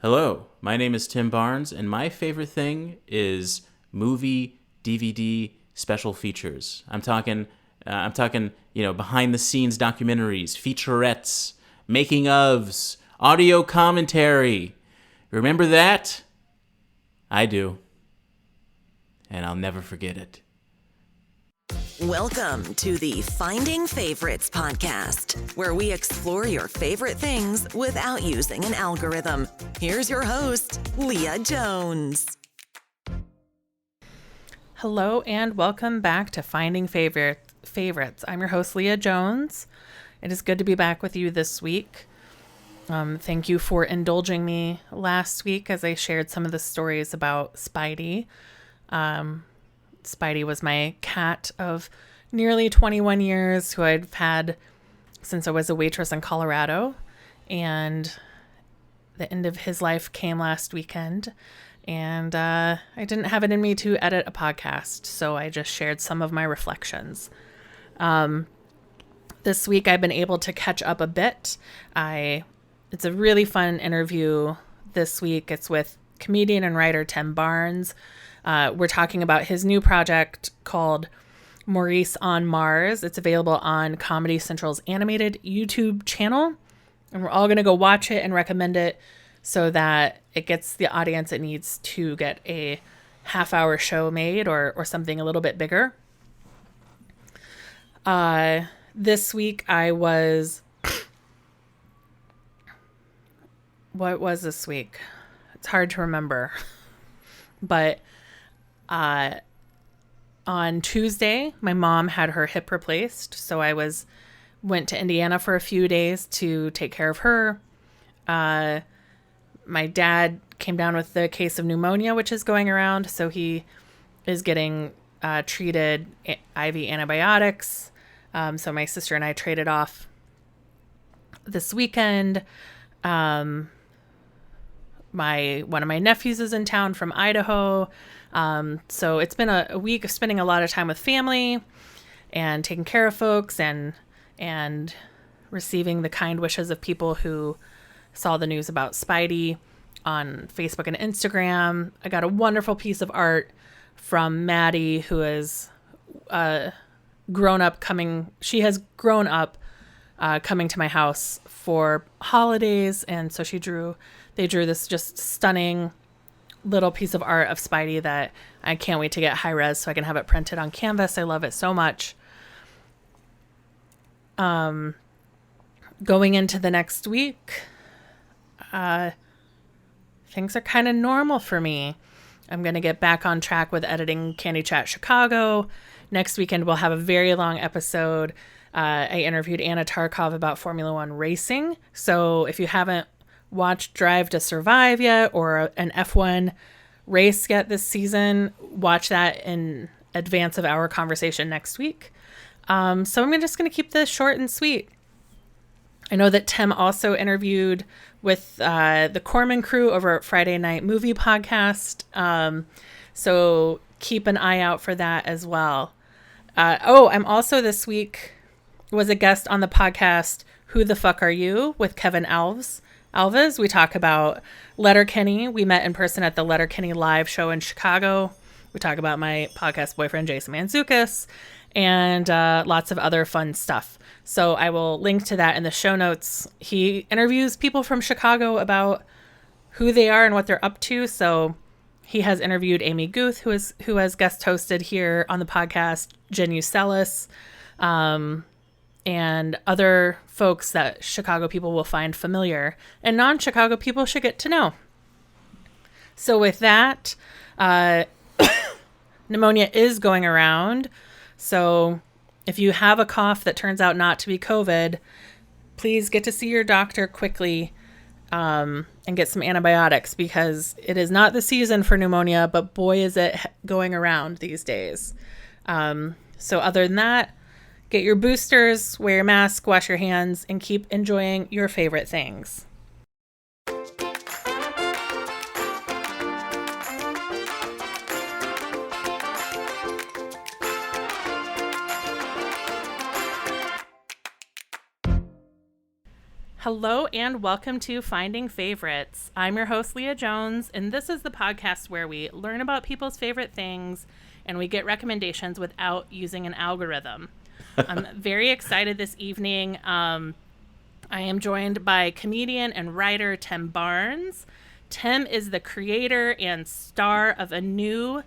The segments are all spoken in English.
Hello, my name is Tim Barnes, and my favorite thing is movie DVD special features. I'm talking, behind the scenes documentaries, featurettes, making ofs, audio commentary. Remember that? I do, and I'll never forget it. Welcome to the Finding Favorites podcast, where we explore your favorite things without using an algorithm. Here's your host, Leah Jones. Hello and welcome back to Finding Favorites. I'm your host, Leah Jones. It is good to be back with you this week. Thank you for indulging me last week as I shared some of the stories about Spidey. Spidey was my cat of nearly 21 years who I've had since I was a waitress in Colorado. And the end of his life came last weekend. And I didn't have it in me to edit a podcast, so I just shared some of my reflections. This week I've been able to catch up a bit. It's a really fun interview this week. It's with comedian and writer Tim Barnes. We're talking about his new project called Maurice on Mars. It's available on Comedy Central's animated YouTube channel. And we're all going to go watch it and recommend it so that it gets the audience it needs to get a half-hour show made or something a little bit bigger. This week I was... What was this week? It's hard to remember. But on Tuesday, my mom had her hip replaced, so I went to Indiana for a few days to take care of her. My dad came down with the case of pneumonia, which is going around, so he is getting treated IV antibiotics. So my sister and I traded off this weekend. One of my nephews is in town from Idaho. So it's been a week of spending a lot of time with family and taking care of folks and receiving the kind wishes of people who saw the news about Spidey on Facebook and Instagram. I got a wonderful piece of art from Maddie, who is grown up coming to my house for holidays. And so they drew this just stunning little piece of art of Spidey that I can't wait to get high res so I can have it printed on canvas. I love it so much. Going into the next week, things are kind of normal for me. I'm going to get back on track with editing Candy Chat Chicago. Next weekend, we'll have a very long episode. I interviewed Anna Tarkov about Formula One racing. So if you haven't watched Drive to Survive yet or an F1 race yet this season, watch that in advance of our conversation next week. So I'm just going to keep this short and sweet. I know that Tim also interviewed with the Corman crew over at Friday Night Movie Podcast. So keep an eye out for that as well. I'm also this week was a guest on the podcast Who the Fuck Are You with Kevin Alves. We talk about Letterkenny. We met in person at the Letterkenny live show in Chicago. We talk about my podcast boyfriend, Jason Mantzoukas, and lots of other fun stuff. So I will link to that in the show notes. He interviews people from Chicago about who they are and what they're up to. So he has interviewed Amy Guth, who has guest hosted here on the podcast, Jen Ucelis, and other folks that Chicago people will find familiar and non-Chicago people should get to know. So with that, pneumonia is going around. So if you have a cough that turns out not to be COVID, please get to see your doctor quickly and get some antibiotics, because it is not the season for pneumonia, but boy, is it going around these days. So other than that, get your boosters, wear your mask, wash your hands, and keep enjoying your favorite things. Hello and welcome to Finding Favorites. I'm your host, Leah Jones, and this is the podcast where we learn about people's favorite things and we get recommendations without using an algorithm. I'm very excited this evening. I am joined by comedian and writer Tim Barnes. Tim is the creator and star of a new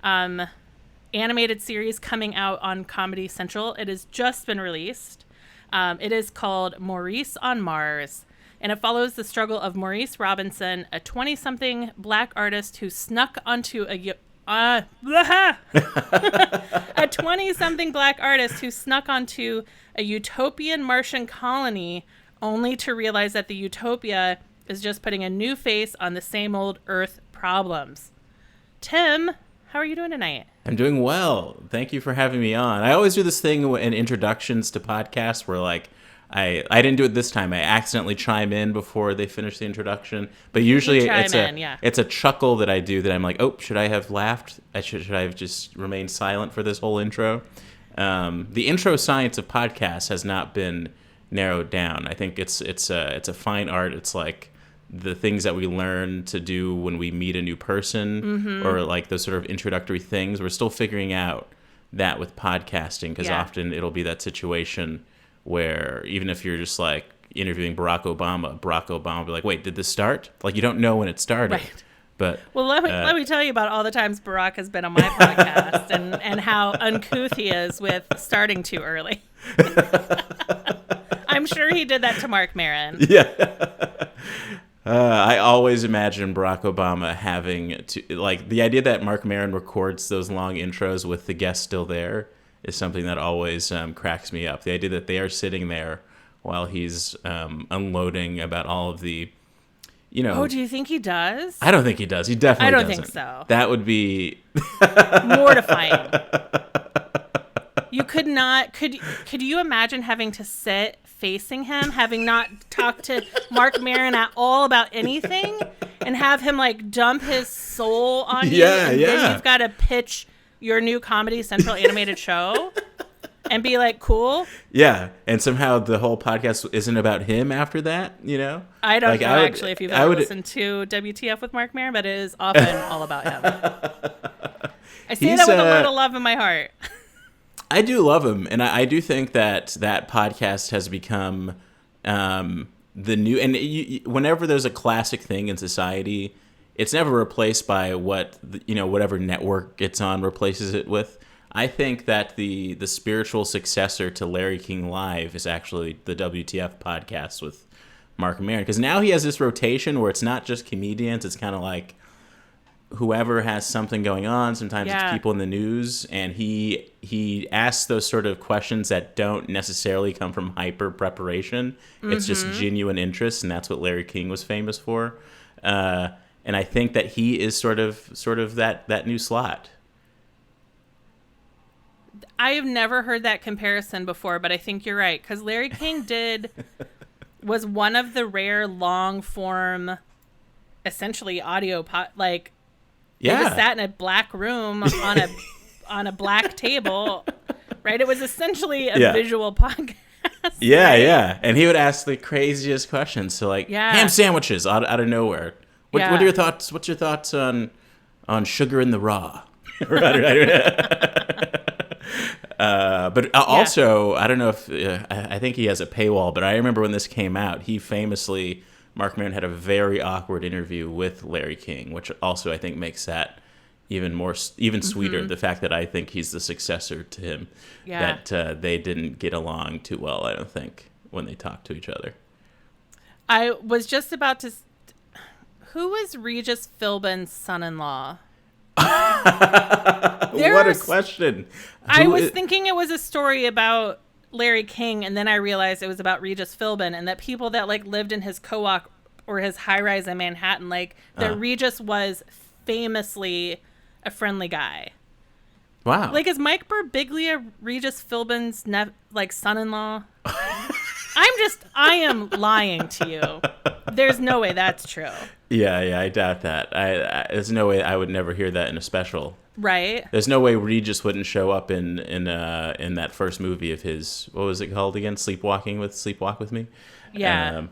animated series coming out on Comedy Central. It has just been released. It is called Maurice on Mars, and it follows the struggle of Maurice Robinson, a 20-something black artist who snuck onto a 20-something black artist who snuck onto a utopian Martian colony, only to realize that the utopia is just putting a new face on the same old Earth problems. Tim, how are you doing tonight? I'm doing well. Thank you for having me on. I always do this thing in introductions to podcasts where, like, I didn't do it this time. I accidentally chime in before they finish the introduction. But usually it's a chuckle that I do that I'm like, oh, should I have laughed? Should I have just remained silent for this whole intro? The intro science of podcasts has not been narrowed down. I think it's a fine art. It's like the things that we learn to do when we meet a new person, or like those sort of introductory things. We're still figuring out that with podcasting, because often it'll be that situation where even if you're just like interviewing Barack Obama will be like, wait, did this start? Like, you don't know when it started. Right. But well, let me tell you about all the times Barack has been on my podcast and how uncouth he is with starting too early. I'm sure he did that to Mark Maron. Yeah. I always imagine Barack Obama having to, like, the idea that Mark Maron records those long intros with the guest still there is something that always cracks me up. The idea that they are sitting there while he's unloading about all of the, you know. Oh, do you think he does? I don't think he does. He definitely doesn't. I don't think so. That would be mortifying. You could not. Could you imagine having to sit facing him, having not talked to Mark Maron at all about anything, and have him like dump his soul on you? And then you've got to pitch your new Comedy Central animated show and be like, cool. Yeah, and somehow the whole podcast isn't about him after that, you know? I don't know, actually, if you've ever listened to WTF with Mark Maron, but it is often all about him. I say that with a lot of love in my heart. I do love him, and I do think that podcast has become the new. And whenever there's a classic thing in society, it's never replaced by whatever network it's on replaces it with. I think that the spiritual successor to Larry King Live is actually the WTF podcast with Mark Maron, because now he has this rotation where it's not just comedians; it's kind of like whoever has something going on. Sometimes it's people in the news, and he asks those sort of questions that don't necessarily come from hyper preparation. It's just genuine interest, and that's what Larry King was famous for. And I think that he is sort of that new slot. I have never heard that comparison before, but I think you're right, because Larry King was one of the rare long form, essentially audio They just sat in a black room on a black table, right? It was essentially a visual podcast. Yeah, right? yeah. And he would ask the craziest questions. So, like, ham sandwiches out of nowhere. What are your thoughts? What's your thoughts on sugar in the raw? But also, I don't know if I think he has a paywall. But I remember when this came out, he famously, Mark Maron had a very awkward interview with Larry King, which also I think makes that even sweeter. The fact that I think he's the successor to him. Yeah. That they didn't get along too well, I don't think, when they talked to each other. I was just about to. Who was Regis Philbin's son-in-law? What a question. I was thinking it was a story about Larry King, and then I realized it was about Regis Philbin, and that people that like lived in his co-op or his high-rise in Manhattan, like that Regis was famously a friendly guy. Wow. Like, is Mike Birbiglia Regis Philbin's son-in-law? I am lying to you. There's no way that's true. Yeah, I doubt that. There's no way I would never hear that in a special. Right. There's no way Regis wouldn't show up in that first movie of his. What was it called again? Sleepwalk with Me. Yeah.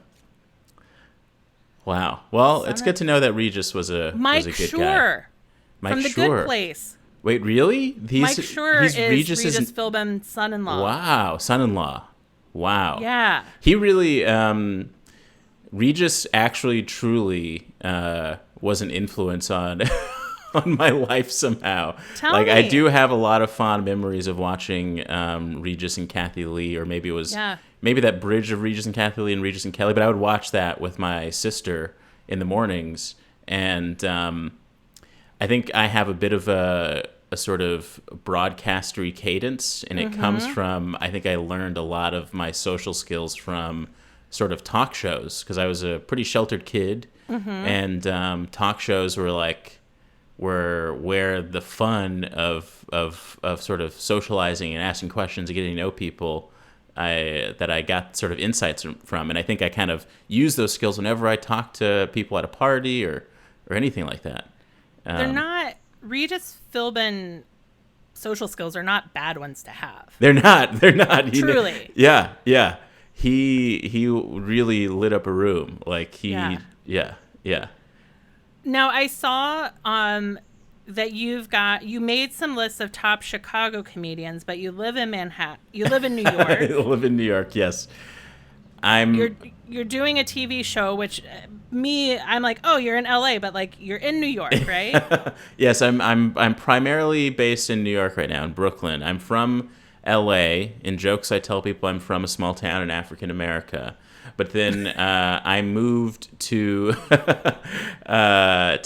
Wow. Well, it's good to know that Regis was a Mike good guy. Schur Mike from The Schur. Good Place. Wait, really? Mike Schur is Regis's Regis Philbin's son-in-law. Wow, son-in-law. Wow. Yeah. He really, Regis actually truly was an influence on on my life somehow. Tell like me. I do have a lot of fond memories of watching Regis and Kathy Lee, or maybe it was maybe that bridge of Regis and Kathy Lee and Regis and Kelly, but I would watch that with my sister in the mornings, and I think I have a bit of a sort of broadcastery cadence, and it comes from, I think I learned a lot of my social skills from sort of talk shows, because I was a pretty sheltered kid, and talk shows were where the fun of sort of socializing and asking questions and getting to know people that I got sort of insights from, and I think I kind of use those skills whenever I talk to people at a party or anything like that. They're not Regis Philbin social skills are not bad ones to have. They're not. Truly. Yeah. He really lit up a room. Like yeah. Now I saw that you made some lists of top Chicago comedians, but you live in Manhattan. You live in New York. I live in New York. Yes. You're doing a TV show, which I'm like, oh, you're in LA, but like you're in New York, right? Yes, I'm primarily based in New York right now, in Brooklyn. I'm from LA. In jokes, I tell people I'm from a small town in African America. But then I moved to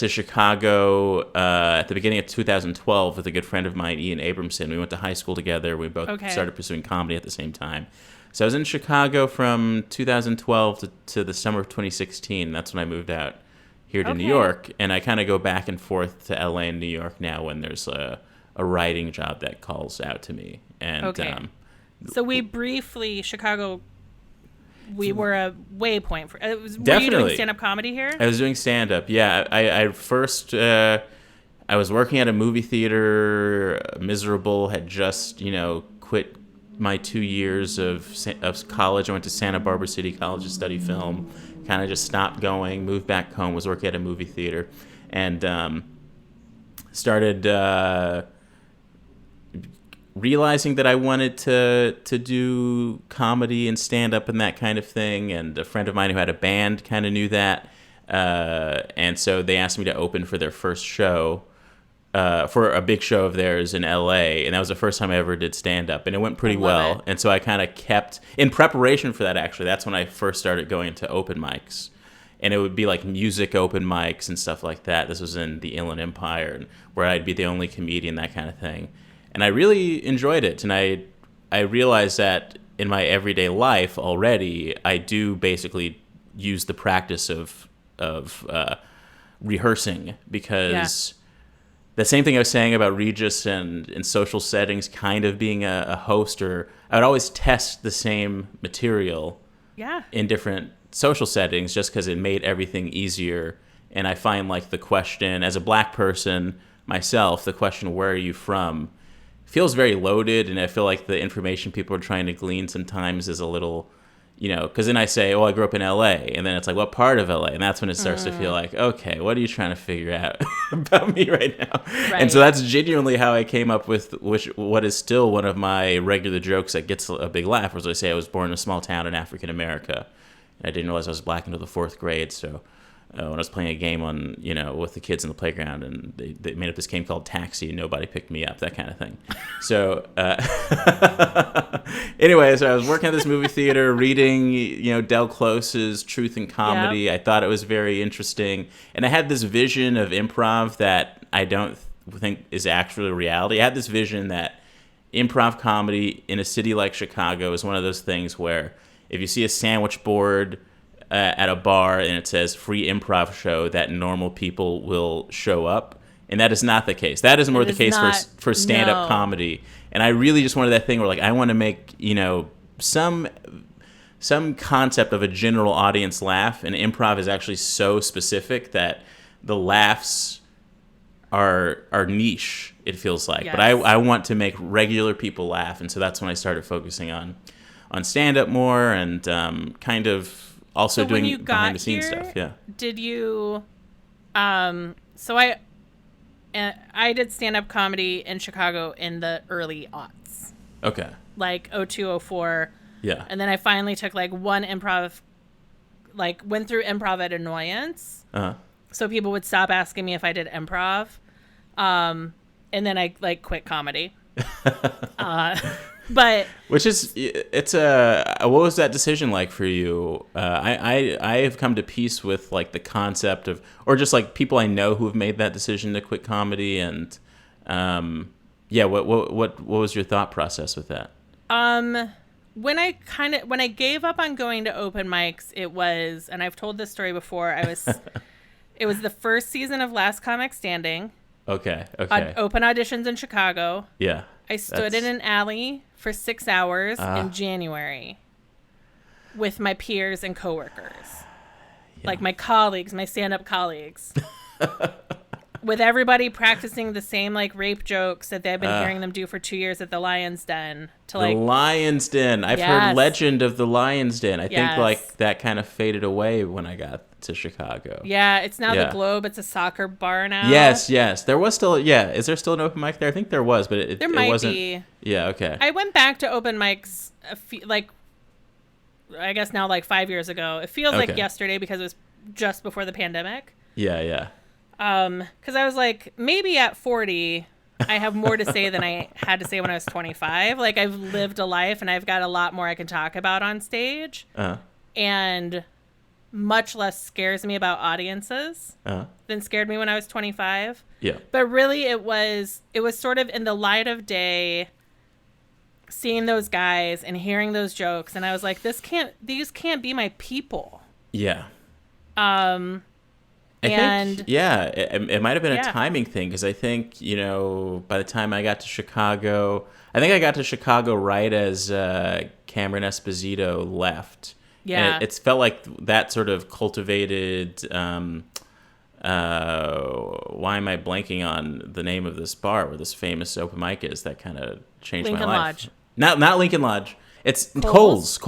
Chicago at the beginning of 2012 with a good friend of mine, Ian Abramson. We went to high school together. We both started pursuing comedy at the same time. So I was in Chicago from 2012 to the summer of 2016. That's when I moved out here to New York. And I kind of go back and forth to LA and New York now when there's a writing job that calls out to me. And so we briefly, Chicago, we were a waypoint for. Were Definitely. You doing stand-up comedy here? I was doing stand-up. Yeah, I first I was working at a movie theater. Miserable. Had just quit my 2 years of college. I went to Santa Barbara City College to study film. Kind of just stopped going. Moved back home. Was working at a movie theater, and started realizing that I wanted to do comedy and stand-up and that kind of thing. And a friend of mine who had a band kind of knew that. And so they asked me to open for their first show, for a big show of theirs in LA. And that was the first time I ever did stand-up. And it went pretty well. And so I kind of kept, in preparation for that, actually, that's when I first started going to open mics. And it would be like music open mics and stuff like that. This was in the Inland Empire, where I'd be the only comedian, that kind of thing. And I really enjoyed it. And I realized that in my everyday life already, I do basically use the practice of rehearsing, because the same thing I was saying about Regis and in social settings kind of being a host, or I would always test the same material in different social settings just because it made everything easier. And I find like the question, as a black person myself, the question, where are you from, feels very loaded, and I feel like the information people are trying to glean sometimes is a little, because then I say, oh, I grew up in LA, and then it's like, what part of LA? And that's when it starts to feel like, okay, what are you trying to figure out about me right now? Right. And so that's genuinely how I came up with what is still one of my regular jokes that gets a big laugh, was I say I was born in a small town in African America, and I didn't realize I was black until the 4th grade, so when I was playing a game on, with the kids in the playground, and they made up this game called Taxi, and nobody picked me up, that kind of thing. So, anyway, so I was working at this movie theater, reading, Del Close's Truth in Comedy. Yep. I thought it was very interesting. And I had this vision of improv that I don't think is actually reality. I had this vision that improv comedy in a city like Chicago is one of those things where if you see a sandwich board at a bar and it says free improv show, that normal people will show up. And that is not the case. That is more the case for stand-up comedy. And I really just wanted that thing where, like, I want to make, some concept of a general audience laugh. And improv is actually so specific that the laughs are niche, it feels like. Yes. But I want to make regular people laugh. And so that's when I started focusing on stand-up more, and kind of also So when doing you got behind the scenes here, stuff. Yeah. did you? So I did stand-up comedy in Chicago in the early aughts, Okay. like 02, 04. Yeah. And then I finally took like one improv, like went through improv at annoyance. Uh-huh. So people would stop asking me if I did improv. And then I like quit comedy. But Which is, what was that decision like for you? I have come to peace with like the concept of, or just like people I know who have made that decision to quit comedy, and what was your thought process with that? when I gave up on going to open mics, it was, and I've told this story before, it was the first season of Last Comic Standing. Okay. Open auditions in Chicago. Yeah. I stood in an alley for 6 hours in January with my peers and coworkers. Like my colleagues, my stand-up colleagues. With everybody practicing the same like rape jokes that they've been hearing them do for 2 years at the Lion's Den. The Lion's Den. I've heard legend of the Lion's Den. I think like that kind of faded away when I got to Chicago. Yeah, it's now the Globe. It's a soccer bar now. Yes. There was still, is there still an open mic there? I think there was, but it wasn't. Be. Yeah, okay. I went back to open mics I guess now like 5 years ago. It feels like yesterday because it was just before the pandemic. Yeah. Because I was like, maybe at 40, I have more to say than I had to say when I was 25. Like, I've lived a life and I've got a lot more I can talk about on stage. And much less scares me about audiences than scared me when I was 25. Yeah. But really, it was sort of in the light of day, seeing those guys and hearing those jokes. And I was like, these can't be my people. Yeah. I think, it might have been a timing thing, because I think, by the time I got to Chicago, I think I got to Chicago right as Cameron Esposito left. Yeah. And it's felt like that sort of cultivated, why am I blanking on the name of this bar where this famous open mic is, that kind of changed Lincoln my life? Lodge. Not Lincoln Lodge. It's Coles.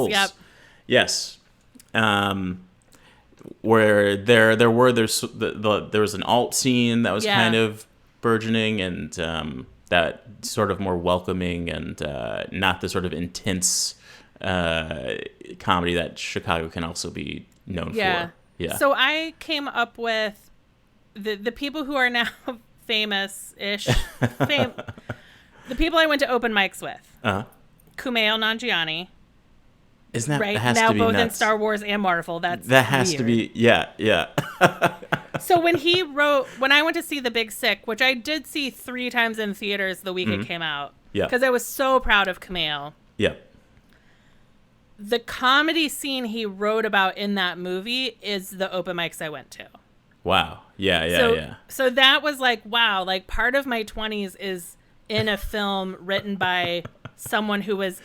Yep. Yes. Where there was an alt scene that was kind of burgeoning, and that sort of more welcoming and not the sort of intense comedy that Chicago can also be known for. Yeah. So I came up with the people who are now famous-ish. The people I went to open mics with. Kumail Nanjiani. Isn't that right? That has now to be both nuts. in Star Wars and Marvel. That has weird. To be yeah. So when I went to see The Big Sick, which I did see 3 times in theaters the week it came out, because I was so proud of Kumail. Yeah. The comedy scene he wrote about in that movie is the open mics I went to. Wow. Yeah. So that was like, wow, like part of my 20s is in a film written by someone who was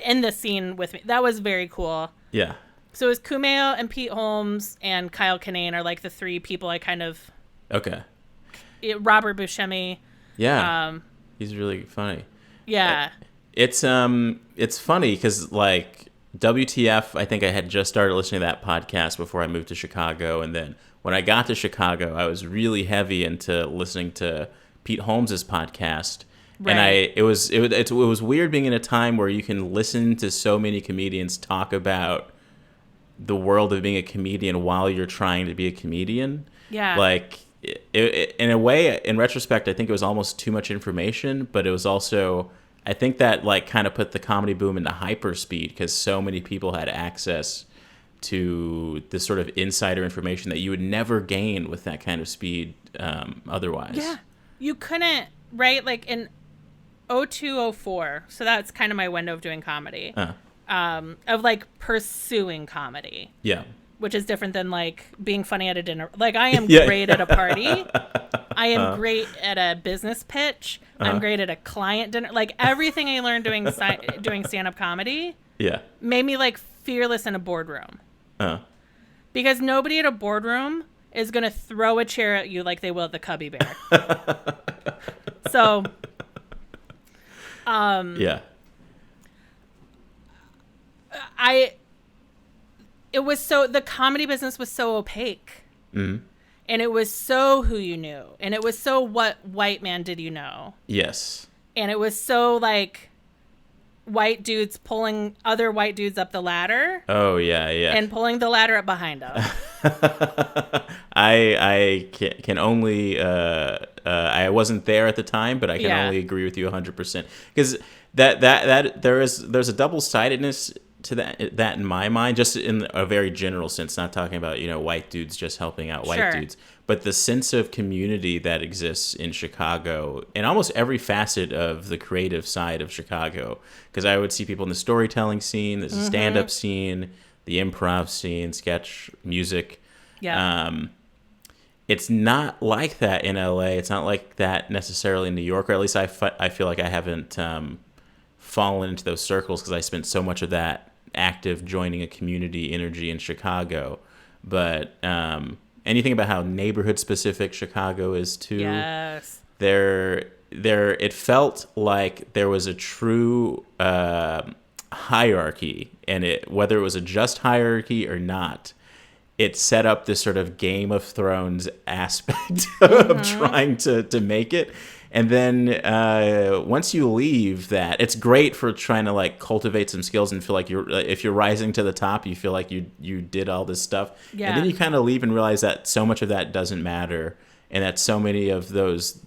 in the scene with me. That was very cool. Yeah. So it was Kumail and Pete Holmes and Kyle Kinane are like the 3 people I kind of... Okay. Robert Buscemi. Yeah. He's really funny. Yeah. It's funny because like WTF, I think I had just started listening to that podcast before I moved to Chicago, and then when I got to Chicago, I was really heavy into listening to Pete Holmes's podcast. Right. And it was weird being in a time where you can listen to so many comedians talk about the world of being a comedian while you're trying to be a comedian. Yeah. Like in a way, in retrospect, I think it was almost too much information, but it was also, I think that like kind of put the comedy boom into hyperspeed because so many people had access to this sort of insider information that you would never gain with that kind of speed otherwise. Yeah. You couldn't, right? Like in 02, 04, so that's kind of my window of doing comedy, of like pursuing comedy. Yeah. Which is different than like being funny at a dinner. Like I am great at a party. I am great at a business pitch. I'm great at a client dinner. Like everything I learned doing stand-up comedy made me like fearless in a boardroom. Because nobody at a boardroom is going to throw a chair at you like they will at the Cubby Bear. So... the comedy business was so opaque. Mm-hmm. And it was so who you knew. And it was so what white man did you know. Yes. And it was so like white dudes pulling other white dudes up the ladder. Oh, yeah. And pulling the ladder up behind them. I can only, I wasn't there at the time, but I can only agree with you 100%. Because there's a double-sidedness to that in my mind, just in a very general sense, not talking about, white dudes just helping out white dudes, but the sense of community that exists in Chicago in almost every facet of the creative side of Chicago. Because I would see people in the storytelling scene, there's a stand-up scene, the improv scene, sketch, music. Yeah. It's not like that in LA. It's not like that necessarily in New York, or at least I feel like I haven't fallen into those circles because I spent so much of that active joining a community energy in Chicago. But anything about how neighborhood specific Chicago is too. Yes. It felt like there was a true hierarchy, and whether it was a just hierarchy or not, it set up this sort of Game of Thrones aspect of trying to make it. And then once you leave that, it's great for trying to like cultivate some skills and feel like if you're rising to the top, you feel like you did all this stuff. Yeah. And then you kind of leave and realize that so much of that doesn't matter, and that so many of those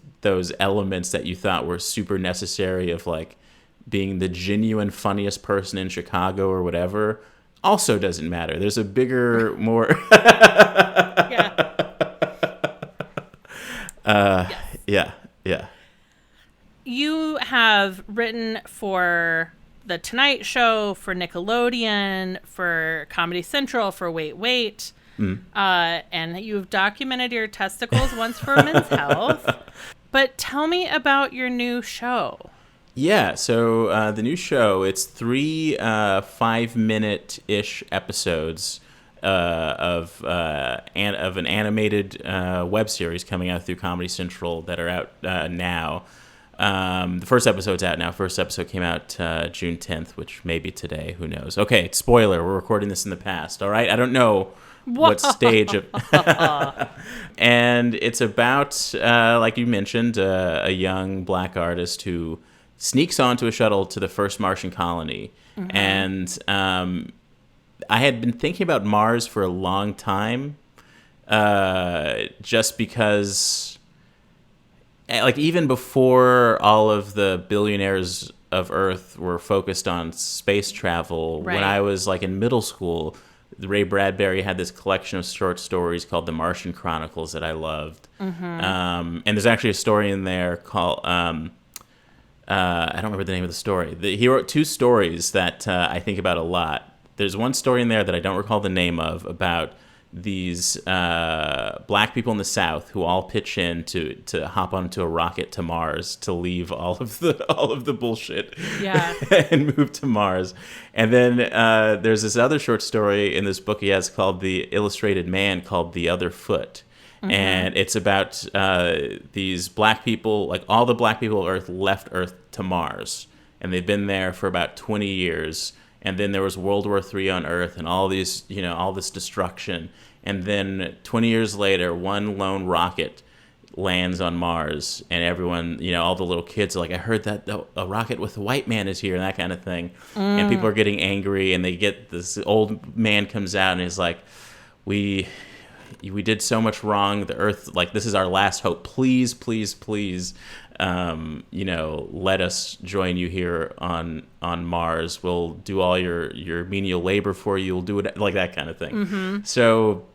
elements that you thought were super necessary of like being the genuine funniest person in Chicago or whatever also doesn't matter. There's a bigger, more Yeah. You have written for The Tonight Show, for Nickelodeon, for Comedy Central, for Wait Wait. And you've documented your testicles once for Men's Health. But tell me about your new show. Yeah, so the new show, it's 3 5-minute-ish episodes of an animated web series coming out through Comedy Central that are out now. The first episode's out now. First episode came out June 10th, which may be today. Who knows? Okay, spoiler. We're recording this in the past. All right? I don't know what stage of... And it's about, like you mentioned, a young black artist who sneaks onto a shuttle to the first Martian colony. And I had been thinking about Mars for a long time, just because... Like, even before all of the billionaires of Earth were focused on space travel, when I was, like, in middle school, Ray Bradbury had this collection of short stories called The Martian Chronicles that I loved. And there's actually a story in there called... I don't remember the name of the story. He wrote 2 stories that I think about a lot. There's one story in there that I don't recall the name of, about these black people in the South who all pitch in to hop onto a rocket to Mars to leave all of the bullshit and move to Mars. And then there's this other short story in this book he has called The Illustrated Man, called The Other Foot. And it's about these black people, like all the black people of Earth left Earth to Mars. And they've been there for about 20 years. And then there was World War III on Earth and all these, all this destruction. And then 20 years later, one lone rocket lands on Mars, and everyone, all the little kids are like, I heard that a rocket with a white man is here, and that kind of thing. And people are getting angry, and they get this old man comes out and is like, we did so much wrong. The Earth, like, this is our last hope. Please, please, please, let us join you here on Mars. We'll do all your menial labor for you. We'll do it, like that kind of thing. So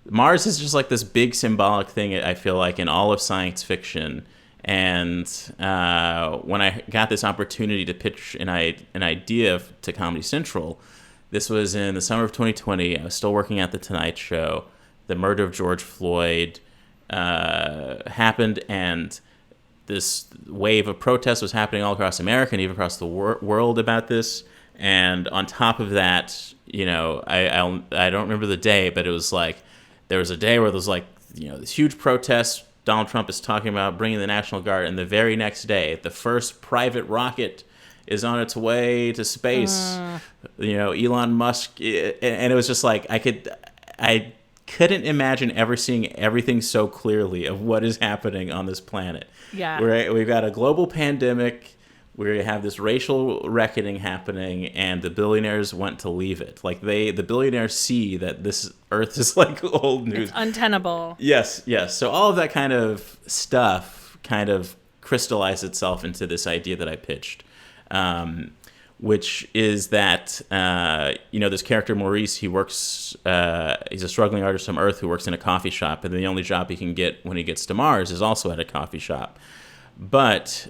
Mars is just like this big symbolic thing, I feel like, in all of science fiction. And when I got this opportunity to pitch an idea to Comedy Central, this was in the summer of 2020. I was still working at The Tonight Show. The murder of George Floyd happened, and this wave of protest was happening all across America and even across the world about this. And on top of that, I don't remember the day, but it was like there was a day where there was like this huge protest. Donald Trump is talking about bringing the National Guard, and the very next day, the first private rocket is on its way to space. Elon Musk, and it was just like I couldn't imagine ever seeing everything so clearly of what is happening on this planet. Yeah. We've got a global pandemic. We have this racial reckoning happening, and the billionaires want to leave it. Like the billionaires see that this Earth is like old news. It's untenable. Yes. So all of that kind of stuff kind of crystallized itself into this idea that I pitched, which is that this character Maurice, he works. He's a struggling artist from Earth who works in a coffee shop, and the only job he can get when he gets to Mars is also at a coffee shop. But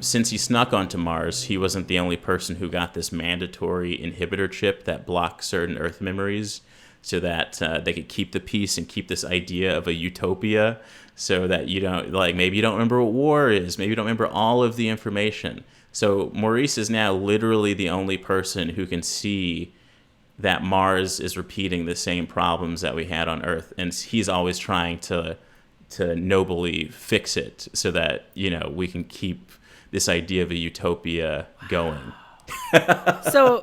since he snuck onto Mars, he wasn't the only person who got this mandatory inhibitor chip that blocks certain Earth memories so that they could keep the peace and keep this idea of a utopia so that maybe you don't remember what war is, maybe you don't remember all of the information. So Maurice is now literally the only person who can see that Mars is repeating the same problems that we had on Earth, and he's always trying to nobly fix it so that we can keep this idea of a utopia going. So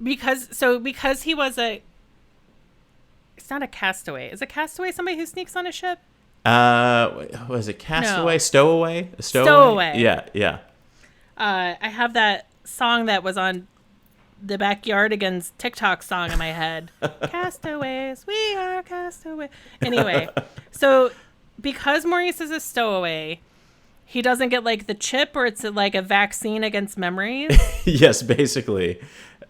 because he was it's not a castaway. Is a castaway somebody who sneaks on a ship? Was it castaway? No. Stowaway? A Stowaway. Yeah. I have that song that was on the Backyardigans TikTok song in my head. Castaways, we are castaways. Anyway, so because Maurice is a stowaway, he doesn't get like the chip, or it's like a vaccine against memories. Yes, basically.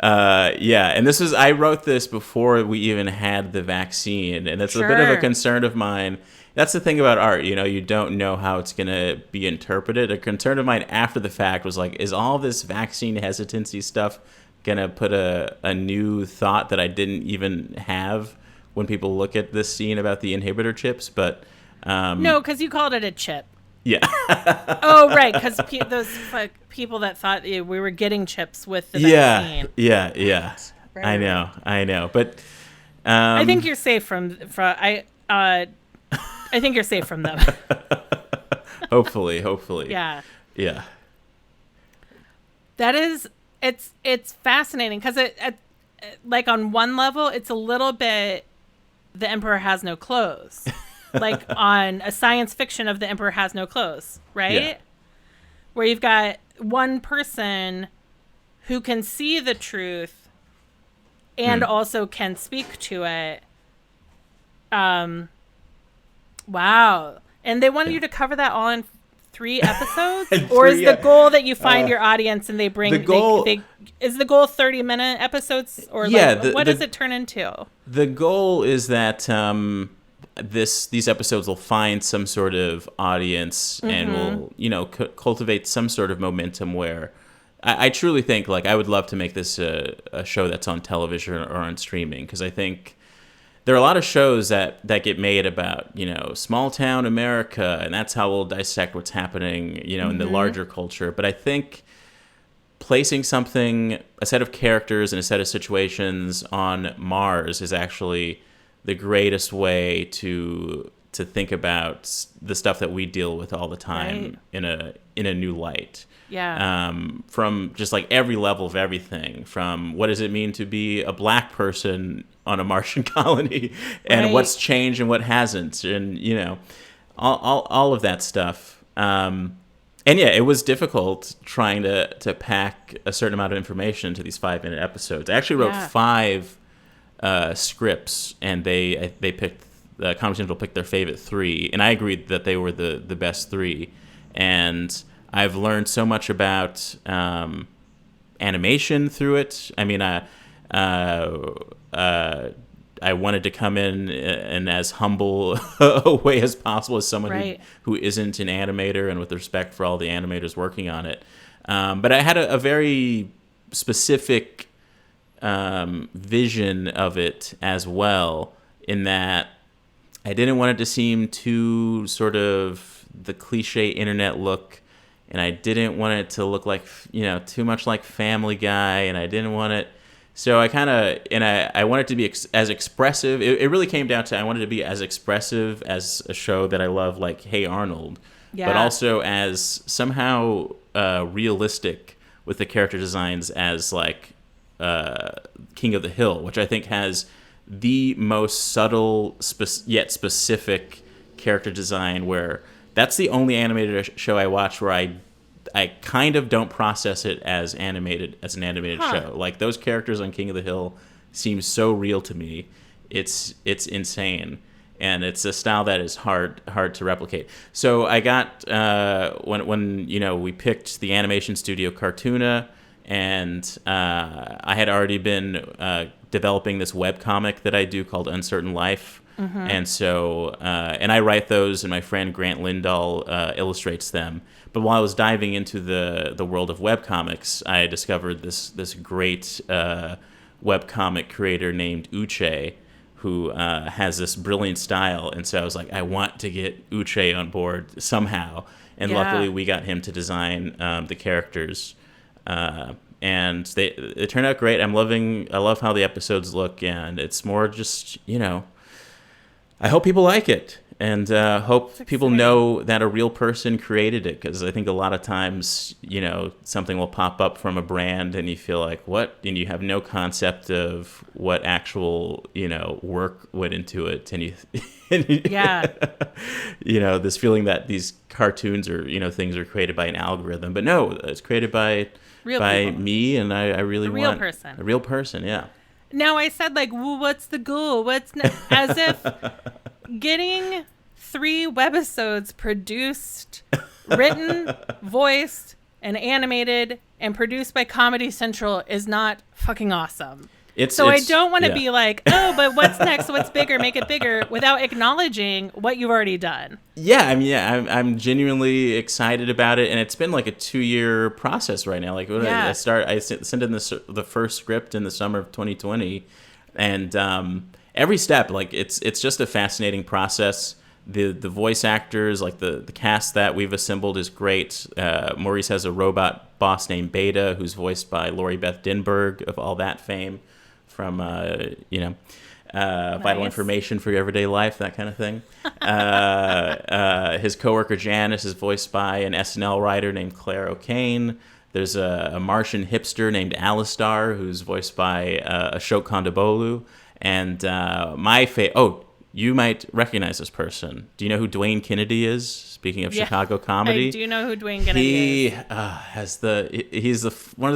And I wrote this before we even had the vaccine, and it's a bit of a concern of mine. That's the thing about art, you don't know how it's going to be interpreted. A concern of mine after the fact was like, is all this vaccine hesitancy stuff going to put a new thought that I didn't even have when people look at this scene about the inhibitor chips? But no, because you called it a chip. Yeah. Oh, right, because those people that thought we were getting chips with the vaccine. Yeah. Right. I know. But I think you're safe from I think you're safe from them. Hopefully. Yeah. That is, it's fascinating because it like on one level, it's a little bit The Emperor Has No Clothes. Like on a science fiction of The Emperor Has No Clothes, right? Yeah. Where you've got one person who can see the truth and also can speak to it. Wow. And they wanted you to cover that all in 3 episodes? Or is the goal that you find your audience and they bring... is the goal 30-minute episodes? Or what does it turn into? The goal is that these episodes will find some sort of audience and will, cultivate some sort of momentum where... I truly think, I would love to make this a show that's on television or on streaming, because I think... There are a lot of shows that get made about, small town America, and that's how we'll dissect what's happening, in the larger culture. But I think placing a set of characters and a set of situations on Mars is actually the greatest way to think about the stuff that we deal with all the time in a new light. Yeah. From just every level of everything, from what does it mean to be a black person on a Martian colony, and what's changed and what hasn't, and all of that stuff. And it was difficult trying to pack a certain amount of information into these 5-minute episodes. I actually wrote 5 scripts, and they picked the Comedy Central picked their favorite 3, and I agreed that they were the best 3. And I've learned so much about animation through it. I mean, I wanted to come in as humble a way as possible as someone who isn't an animator, and with respect for all the animators working on it. But I had a very specific vision of it as well, in that I didn't want it to seem too sort of the cliche internet look, and I didn't want it to look like, too much like Family Guy, and I didn't want it... So I I wanted to be as expressive. It really came down to I wanted to be as expressive as a show that I love, like Hey Arnold, but also as somehow realistic with the character designs as like King of the Hill, which I think has the most subtle yet specific character design, where that's the only animated show I watch where I kind of don't process it as an animated show. Like those characters on King of the Hill seem so real to me. It's insane, and it's a style that is hard to replicate. So I got when we picked the animation studio Cartoona, and I had already been developing this webcomic that I do called Uncertain Life. And so, and I write those, and my friend Grant Lindahl illustrates them. But while I was diving into the world of webcomics, I discovered this great webcomic creator named Uche, who has this brilliant style. And so I was like, I want to get Uche on board somehow. And luckily, we got him to design the characters. And they turned out great. I love how the episodes look, and it's more just, I hope people like it, and hope people know that a real person created it, because I think a lot of times, something will pop up from a brand and you feel like, what? And you have no concept of what actual, work went into it. And this feeling that these cartoons or, things are created by an algorithm. But no, it's created by me, and I really want a real person, yeah. Now I said, like, well, what's the goal? As if getting 3 webisodes produced, written, voiced, and animated, and produced by Comedy Central is not fucking awesome. I don't want to be like, oh, but what's next? What's bigger? Make it bigger, without acknowledging what you've already done. Yeah, I'm genuinely excited about it, and it's been like a 2-year process right now. Like, I sent in the first script in the summer of 2020, and every step, like, it's just a fascinating process. The voice actors, like the cast that we've assembled is great. Maurice has a robot boss named Beta, who's voiced by Lori Beth Dinberg of All That fame, from Vital Information for Your Everyday Life, that kind of thing. His coworker Janice is voiced by an SNL writer named Claire O'Kane. There's a Martian hipster named Alistar, who's voiced by Ashok Kondabolu. And you might recognize this person. Do you know who Dwayne Kennedy is? Speaking of Chicago comedy, I do know who Dwayne Kennedy is. He's one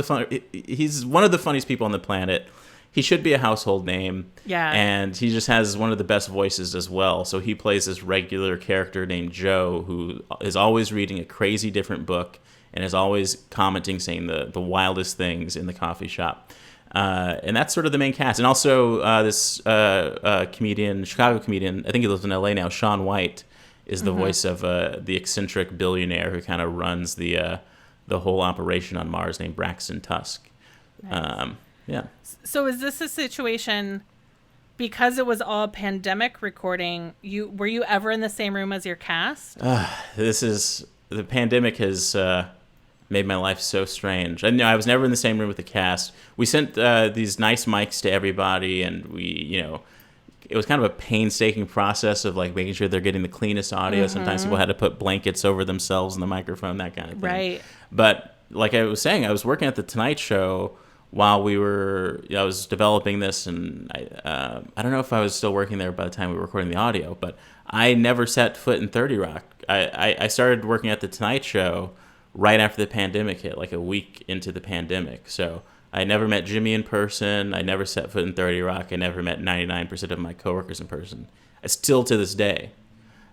of the funniest people on the planet. He should be a household name. Yeah. And he just has one of the best voices as well. So he plays this regular character named Joe, who is always reading a crazy different book and is always commenting, saying the wildest things in the coffee shop. And that's sort of the main cast. And also this Chicago comedian, I think he lives in LA now, Shaun White, is the voice of the eccentric billionaire who kind of runs the whole operation on Mars, named Braxton Tusk. Nice. Yeah. So is this a situation, because it was all pandemic recording, were you ever in the same room as your cast? The pandemic has made my life so strange. I was never in the same room with the cast. We sent these nice mics to everybody, and it was kind of a painstaking process of like making sure they're getting the cleanest audio. Sometimes people had to put blankets over themselves in the microphone, that kind of thing. Right. But like I was saying, I was working at the Tonight Show while I was developing this, and I don't know if I was still working there by the time we were recording the audio, but I never set foot in 30 Rock. I started working at the Tonight Show right after the pandemic hit, like a week into the pandemic. So I never met Jimmy in person. I never set foot in 30 Rock. I never met 99% of my coworkers in person. Still to this day.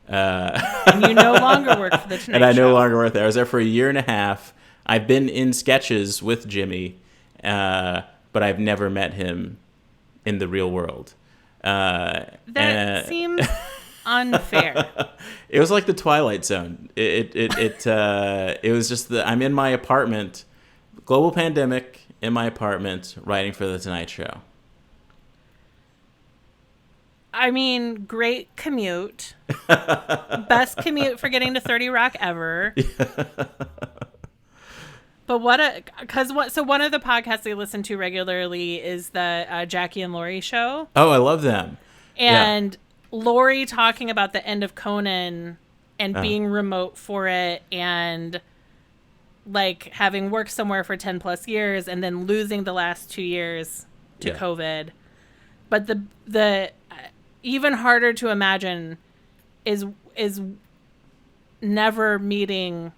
And you no longer work for the Tonight Show. And I no longer work there. I was there for a year and a half. I've been in sketches with Jimmy, but I've never met him in the real world. That seems unfair. It was like the Twilight Zone. It was just I'm in my apartment, global pandemic, in my apartment, writing for the Tonight Show. I mean, great commute. Best commute for getting to 30 Rock ever. But so one of the podcasts I listen to regularly is the Jackie and Laurie show. Oh, I love them. And Laurie talking about the end of Conan and being remote for it, and like having worked somewhere for 10 plus years and then losing the last 2 years to COVID. But the even harder to imagine is never meeting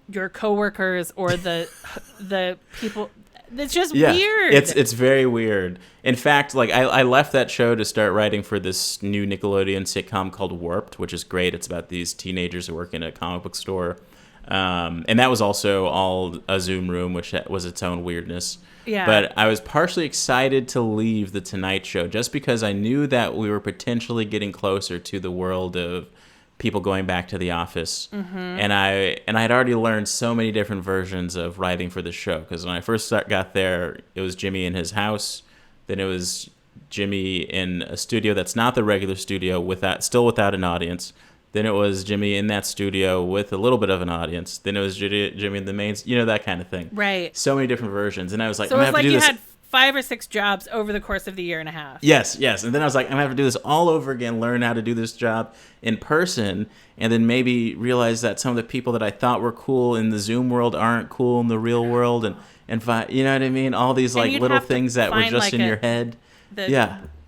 your coworkers or the people. It's just weird. It's very weird. In fact, like I left that show to start writing for this new Nickelodeon sitcom called Warped, which is great. It's about these teenagers who work in a comic book store. And that was also all a Zoom room, which was its own weirdness. Yeah. But I was partially excited to leave The Tonight Show just because I knew that we were potentially getting closer to the world of people going back to the office. Mm-hmm. And I had already learned so many different versions of writing for the show. Because when I first got there, it was Jimmy in his house. Then it was Jimmy in a studio that's not the regular studio, still without an audience. Then it was Jimmy in that studio with a little bit of an audience. Then it was Jimmy in the main, that kind of thing. Right. So many different versions. And I was like, so I'm it was going to have to do you this. had 5 or 6 jobs over the course of the year and a half. Yes. And then I was like, I'm going to have to do this all over again, learn how to do this job in person, and then maybe realize that some of the people that I thought were cool in the Zoom world aren't cool in the real world. And you know what I mean? All these like little things that were just in your head.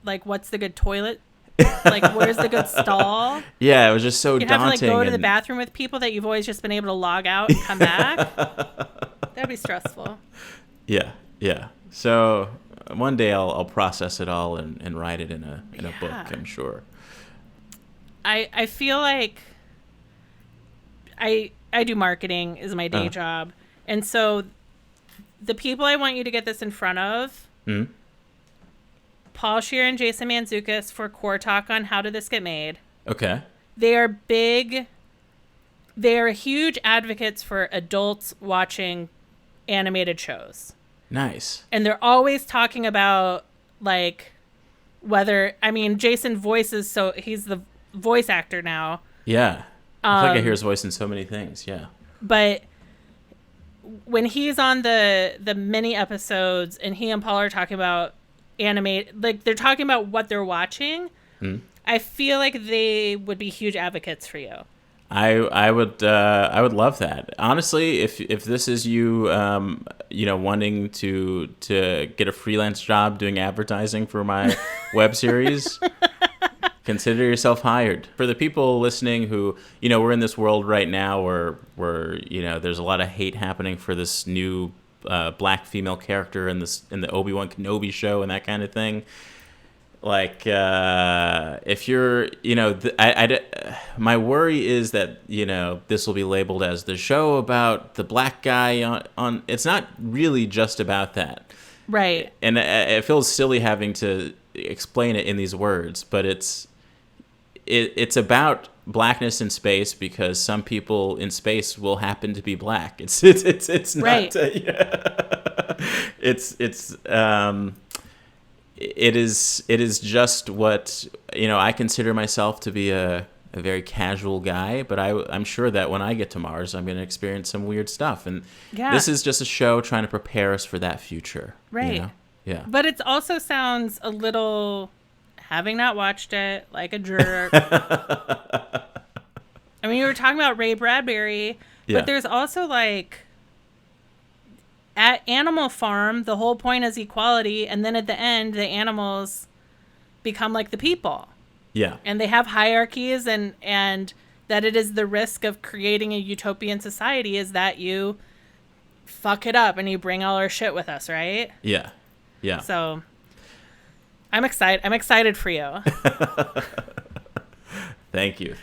Like, what's the good toilet? Like, where's the good stall? Yeah, it was just so daunting. You'd have to go to the bathroom with people that you've always just been able to log out and come back. That'd be stressful. Yeah. So one day I'll process it all and write it in a book, I'm sure. I feel like I do marketing is my day job. And so the people I want you to get this in front of, Paul Scheer and Jason Mantzoukas for Core Talk on How Did This Get Made. Okay. They are huge advocates for adults watching animated shows. Nice. And they're always talking about, like, Jason voices, so he's the voice actor now. Yeah. I feel like I hear his voice in so many things, yeah. But when he's on the mini episodes and he and Paul are talking about they're talking about what they're watching, I feel like they would be huge advocates for you. I would love that. Honestly, if this is you wanting to get a freelance job doing advertising for my web series, consider yourself hired. For the people listening who, we're in this world right now where there's a lot of hate happening for this new black female character in the Obi-Wan Kenobi show and that kind of thing. Like, if you're, my worry is that, this will be labeled as the show about the black guy on it's not really just about that. Right. And it feels silly having to explain it in these words, but it's about blackness in space because some people in space will happen to be black. It's not, right. It is just what, I consider myself to be a very casual guy, but I'm sure that when I get to Mars, I'm going to experience some weird stuff. And this is just a show trying to prepare us for that future. Right. Yeah. But it also sounds a little, having not watched it, like a jerk. You were talking about Ray Bradbury, but there's also like, at Animal Farm, the whole point is equality, and then at the end, the animals become like the people. Yeah. And they have hierarchies, and that it is the risk of creating a utopian society is that you fuck it up and you bring all our shit with us, right? Yeah. Yeah. So I'm excited. I'm excited for you. Thank you.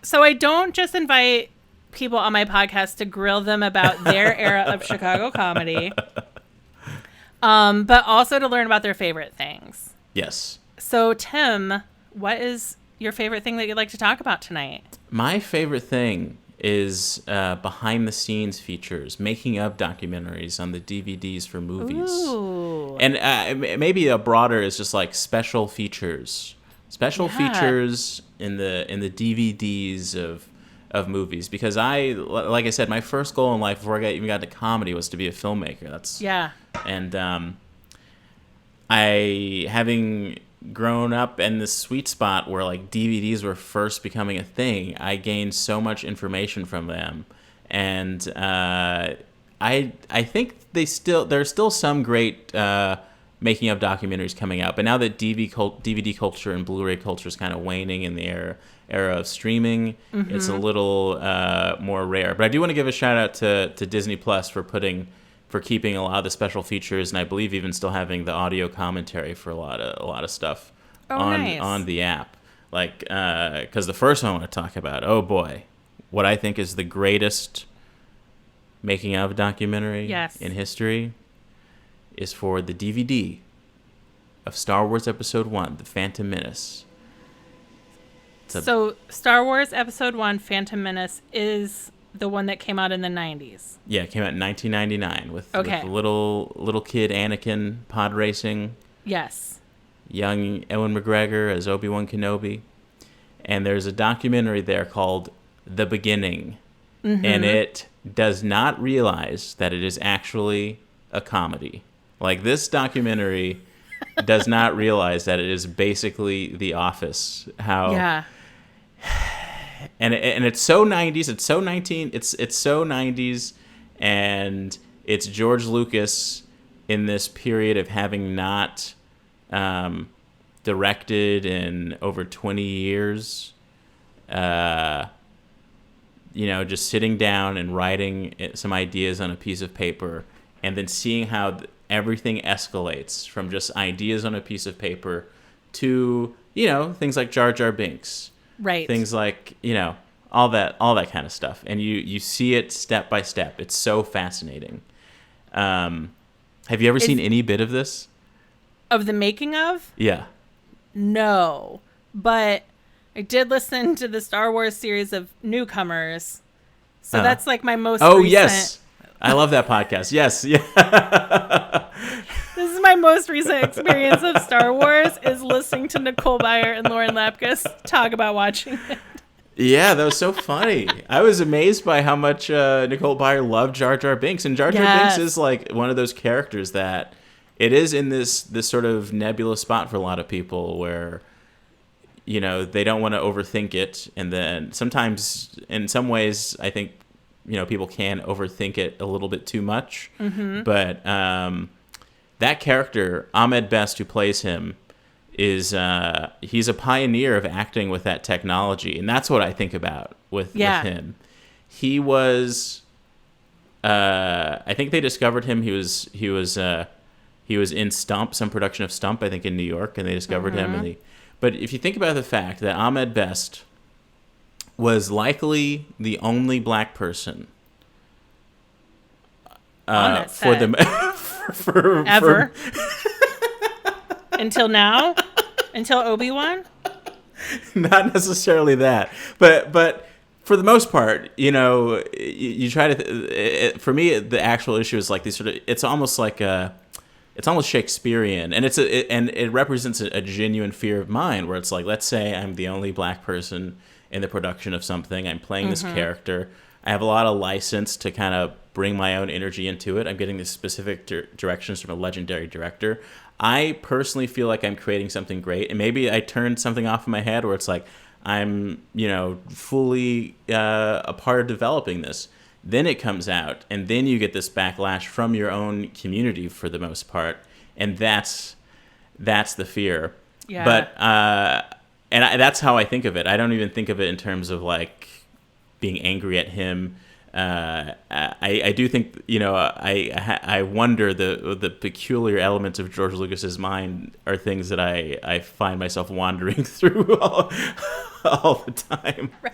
So I don't just invite people on my podcast to grill them about their era of Chicago comedy, but also to learn about their favorite things. Yes. So Tim, what is your favorite thing that you'd like to talk about tonight? My favorite thing is behind the scenes features, making of documentaries on the DVDs for movies. Ooh. And maybe a broader is just like special features. Features in the DVDs of of movies, because like I said, my first goal in life before I even got to comedy was to be a filmmaker. And I, having grown up in this sweet spot where like DVDs were first becoming a thing, I gained so much information from them, and I think there's still some great making of documentaries coming out, but now that DVD culture and Blu-ray culture is kind of waning in the era of streaming, it's a little more rare. But I do want to give a shout out to Disney Plus for keeping a lot of the special features, and I believe even still having the audio commentary for a lot of stuff on the app. Like, because the first one I want to talk about, oh boy, what I think is the greatest making of documentary in history is for the DVD of Star Wars Episode 1, The Phantom Menace. So Star Wars Episode 1, Phantom Menace is the one that came out in the 90s. Yeah, it came out in 1999 with little kid Anakin pod racing. Yes. Young Ewan McGregor as Obi-Wan Kenobi. And there's a documentary there called The Beginning. And it does not realize that it is actually a comedy. Like, this documentary does not realize that it is basically The Office. And it's so 90s, it's so 19, it's so 90s, and it's George Lucas in this period of having not directed in over 20 years. Just sitting down and writing some ideas on a piece of paper, and then seeing how everything escalates from just ideas on a piece of paper to, things like Jar Jar Binks. Right. Things like, all that kind of stuff. And you see it step by step. It's so fascinating. Have you ever seen any bit of this? Of the making of? Yeah. No. But I did listen to the Star Wars series of Newcomers. So that's like my most recent. Yes. I love that podcast. Yes. Yeah. This is my most recent experience of Star Wars, is listening to Nicole Byer and Lauren Lapkus talk about watching it. Yeah, that was so funny. I was amazed by how much Nicole Byer loved Jar Jar Binks. And Jar Jar Binks is like one of those characters that it is in this sort of nebulous spot for a lot of people where, they don't want to overthink it. And then sometimes, in some ways, I think, people can overthink it a little bit too much. But that character, Ahmed Best, who plays him, is he's a pioneer of acting with that technology, and that's what I think about with him. He was, I think they discovered him. He was in Stump, some production of Stump, I think in New York, and they discovered him. But if you think about the fact that Ahmed Best was likely the only black person for ever until now, until Obi-Wan. Not necessarily that, but for the most part, you try to. For me, the actual issue is like these sort of. It's almost like it's almost Shakespearean, and it represents a genuine fear of mine, where it's like, let's say I'm the only black person in the production of something. I'm playing this character. I have a lot of license to kind of bring my own energy into it. I'm getting these specific directions from a legendary director. I personally feel like I'm creating something great, and maybe I turned something off in my head where it's like I'm, fully a part of developing this. Then it comes out, and then you get this backlash from your own community for the most part, and that's the fear. Yeah. But that's how I think of it. I don't even think of it in terms of like being angry at him. I do think, I wonder the peculiar elements of George Lucas's mind are things that I find myself wandering through all the time. Right.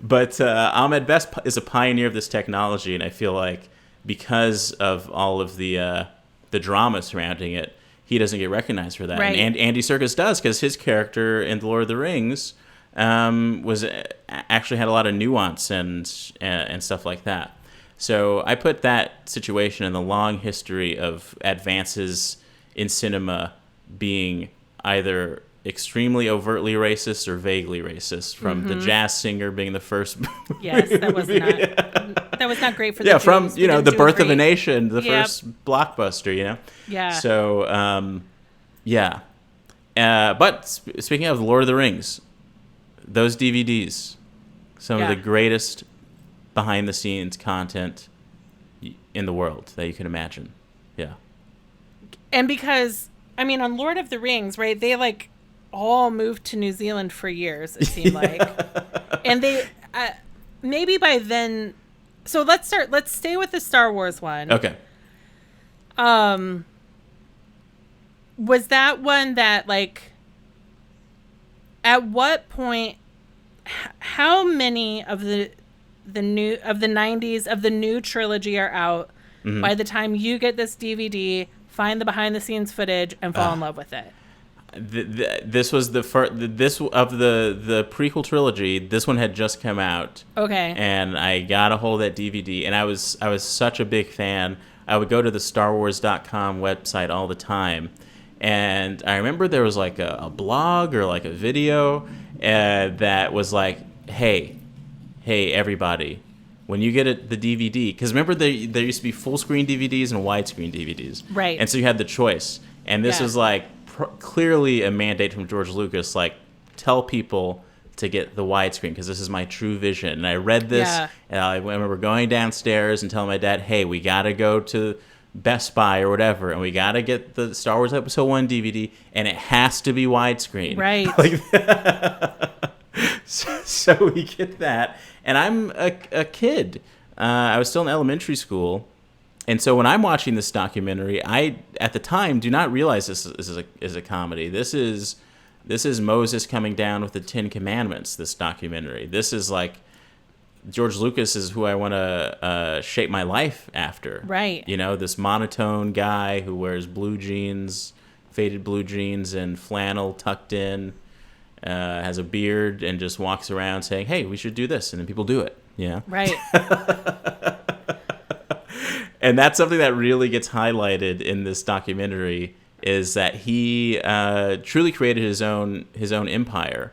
But Ahmed Best is a pioneer of this technology, and I feel like because of all of the drama surrounding it, he doesn't get recognized for that. Right. And Andy Serkis does, because his character in The Lord of the Rings was actually had a lot of nuance and stuff like that. So I put that situation in the long history of advances in cinema being either extremely overtly racist or vaguely racist, from the jazz singer being the first. Yes, that was not great for the yeah, Jews. from We didn't the do Birth of a great. Nation, the Yep. first blockbuster. Yeah. So yeah, but speaking of Lord of the Rings, those DVDs, some of the greatest behind the scenes content in the world that you can imagine. Yeah. And because, I mean, on Lord of the Rings, right, they like all moved to New Zealand for years, it seemed like. And they, maybe by then, so let's stay with the Star Wars one. Okay. Was that one that, like, at what point, how many of the 90s of the new trilogy are out by the time you get this DVD, find the behind the scenes footage, and fall in love with it? This was the first. This of the prequel trilogy. This one had just come out. Okay. And I got a hold of that DVD, and I was such a big fan. I would go to the StarWars.com website all the time, and I remember there was like a blog or like a video that was like, hey everybody, when you get the DVD, because remember there used to be full screen DVDs and widescreen DVDs, right? And so you had the choice, and this was like clearly a mandate from George Lucas, like, tell people to get the widescreen because this is my true vision. And I read this, and I remember going downstairs and telling my dad, hey, we gotta go to Best Buy or whatever, and we gotta get the Star Wars Episode 1 DVD, and it has to be widescreen, right? So we get that, and I'm a kid. I was still in elementary school, and so when I'm watching this documentary, I at the time do not realize this is a comedy. This is Moses coming down with the 10 Commandments. This documentary. This is like George Lucas is who I want to shape my life after. Right. This monotone guy who wears blue jeans, faded blue jeans, and flannel tucked in. Has a beard and just walks around saying, hey, we should do this, and then people do it. Right. And that's something that really gets highlighted in this documentary, is that he truly created his own empire.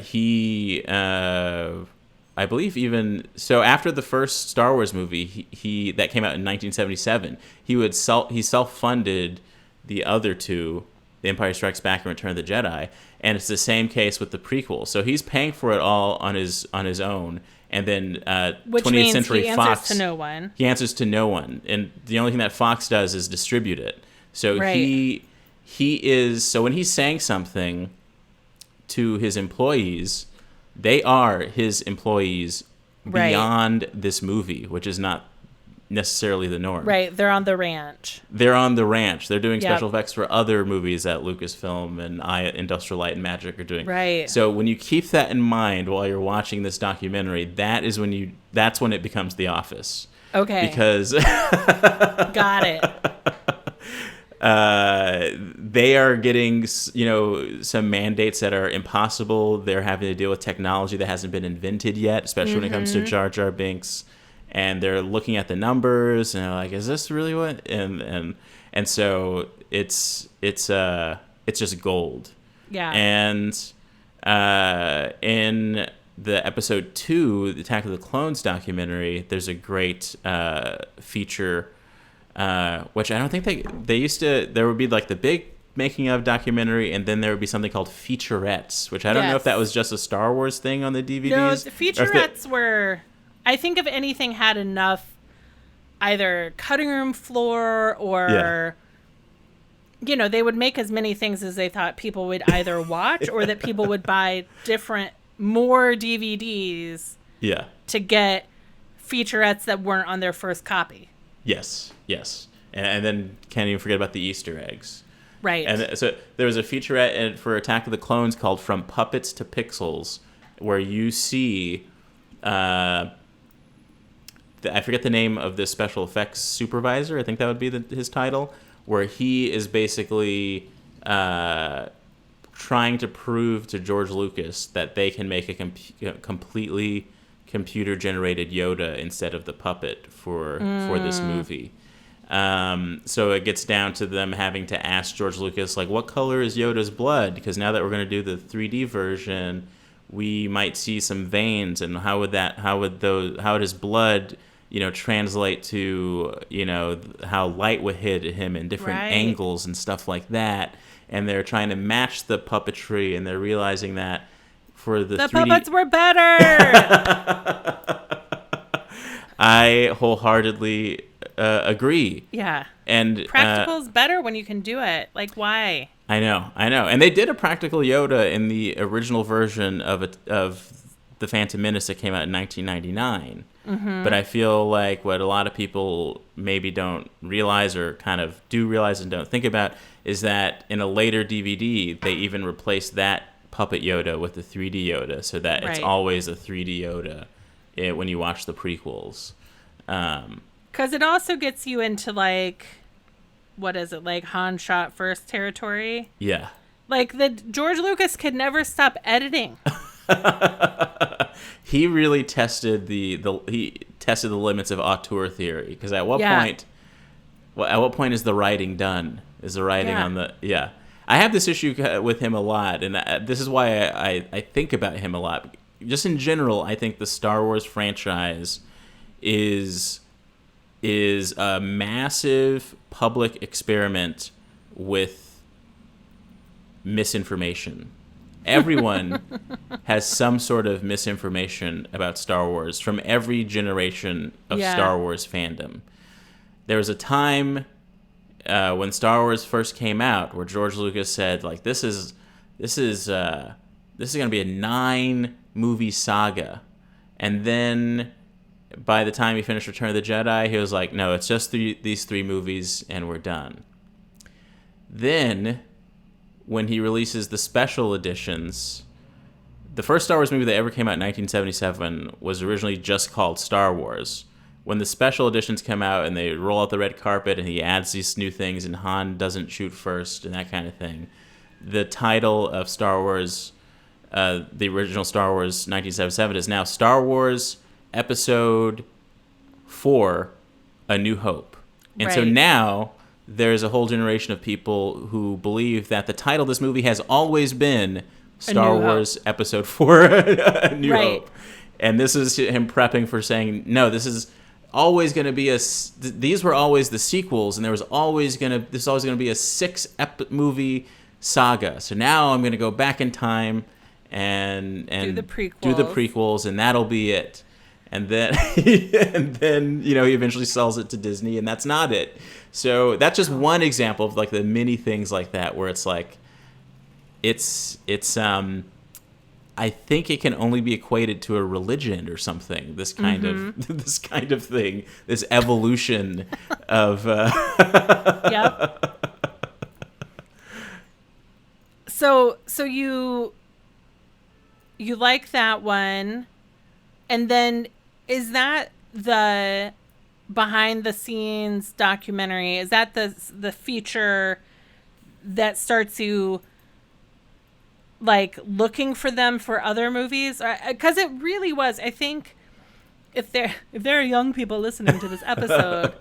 He I believe even so after the first Star Wars movie he that came out in 1977, he self-funded the other two, The Empire Strikes Back and Return of the Jedi, and it's the same case with the prequel. So he's paying for it all on his own, and then 20th Century Fox. Which means he answers to no one. He answers to no one, and the only thing that Fox does is distribute it. So he is. So when he's saying something to his employees, they are his employees beyond this movie, which is not necessarily the norm. Right, they're on the ranch. They're doing special effects for other movies that Lucasfilm and Industrial Light and Magic are doing. Right. So when you keep that in mind while you're watching this documentary, that's when it becomes The Office. Okay. Because got it. They are getting, some mandates that are impossible. They're having to deal with technology that hasn't been invented yet, especially when it comes to Jar Jar Binks. And they're looking at the numbers and they're like, is this really what? And so it's just gold. Yeah. And in the episode 2, the Attack of the Clones documentary, there's a great feature, which I don't think they used to. There would be like the big making of documentary, and then there would be something called featurettes, which I don't know if that was just a Star Wars thing on the DVDs. No, the featurettes were, I think if anything, had enough either cutting room floor or, they would make as many things as they thought people would either watch or that people would buy more DVDs to get featurettes that weren't on their first copy. Yes. And then can't even forget about the Easter eggs. Right. And so there was a featurette for Attack of the Clones called From Puppets to Pixels, where you see... I forget the name of this special effects supervisor. I think that would be his title, where he is basically trying to prove to George Lucas that they can make a completely computer-generated Yoda instead of the puppet for this movie. So it gets down to them having to ask George Lucas, like, what color is Yoda's blood? Because now that we're going to do the 3D version, we might see some veins, and how would his blood, translate to, how light would hit him in different angles and stuff like that. And they're trying to match the puppetry, and they're realizing that for the 3D... puppets were better. I wholeheartedly agree. Yeah. And practical's better when you can do it. Like, why? I know. And they did a practical Yoda in the original version of The Phantom Menace that came out in 1999. Mm-hmm. But I feel like what a lot of people maybe don't realize, or kind of do realize and don't think about, is that in a later DVD, they even replaced that puppet Yoda with the 3D Yoda, so that it's always a 3D Yoda when you watch the prequels. Because it also gets you into, like, what is it, like Han shot first territory? Yeah. Like, George Lucas could never stop editing. He really tested the limits of auteur theory, because at what point is the writing done? Is the writing on the I have this issue with him a lot, and this is why I think about him a lot. Just in general, I think the Star Wars franchise is a massive public experiment with misinformation. Everyone has some sort of misinformation about Star Wars from every generation of Star Wars fandom. There was a time when Star Wars first came out where George Lucas said, like, this is going to be a 9-movie saga. And then by the time he finished Return of the Jedi, he was like, no, it's just these 3 movies and we're done. Then when he releases the special editions, the first Star Wars movie that ever came out in 1977 was originally just called Star Wars. When the special editions come out and they roll out the red carpet and he adds these new things and Han doesn't shoot first and that kind of thing, the title of Star Wars, the original Star Wars 1977, is now Star Wars Episode 4, A New Hope. And so now there's a whole generation of people who believe that the title of this movie has always been Star Wars Episode 4, A New Hope. And this is him prepping for saying, no, this is always going to be these were always the sequels, and this is always going to be a 6-movie saga. So now I'm going to go back in time and do the prequels, and that'll be it. And then he eventually sells it to Disney, and that's not it. So that's just one example of, like, the many things like that where it's like it's I think it can only be equated to a religion or something. This kind of thing, this evolution of. Yep. So you like that one, and then is that the behind the scenes documentary? Is that the feature that starts you, like, looking for them for other movies? Because it really was. I think if there are young people listening to this episode,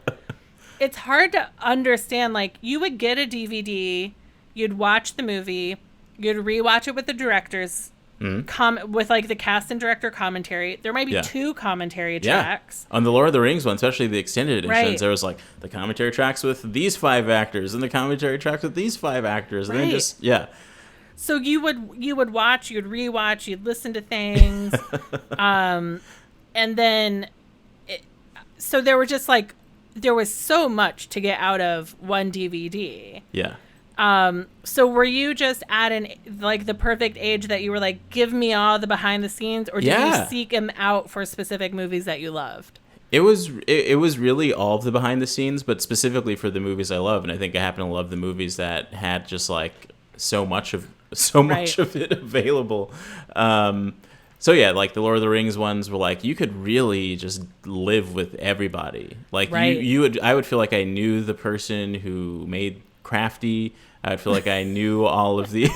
it's hard to understand. Like, you would get a DVD, you'd watch the movie, you'd rewatch it with the director's with, like, the cast and director commentary. There might be 2 commentary tracks. On the Lord of the Rings one, especially the extended editions, there was, like, the commentary tracks with these 5 actors and the commentary tracks with these 5 actors, and then just So you would watch, you'd rewatch, you'd listen to things, and then so there was so much to get out of one DVD. Yeah. So were you just at the perfect age that you were like, give me all the behind the scenes, or did you seek them out for specific movies that you loved? It was really all of the behind the scenes, but specifically for the movies I love, and I think I happen to love the movies that had just, like, so much of it available. So yeah, like the Lord of the Rings ones were like, you could really just live with everybody. Like I would feel like I knew the person who made Crafty. I would feel like I knew all of the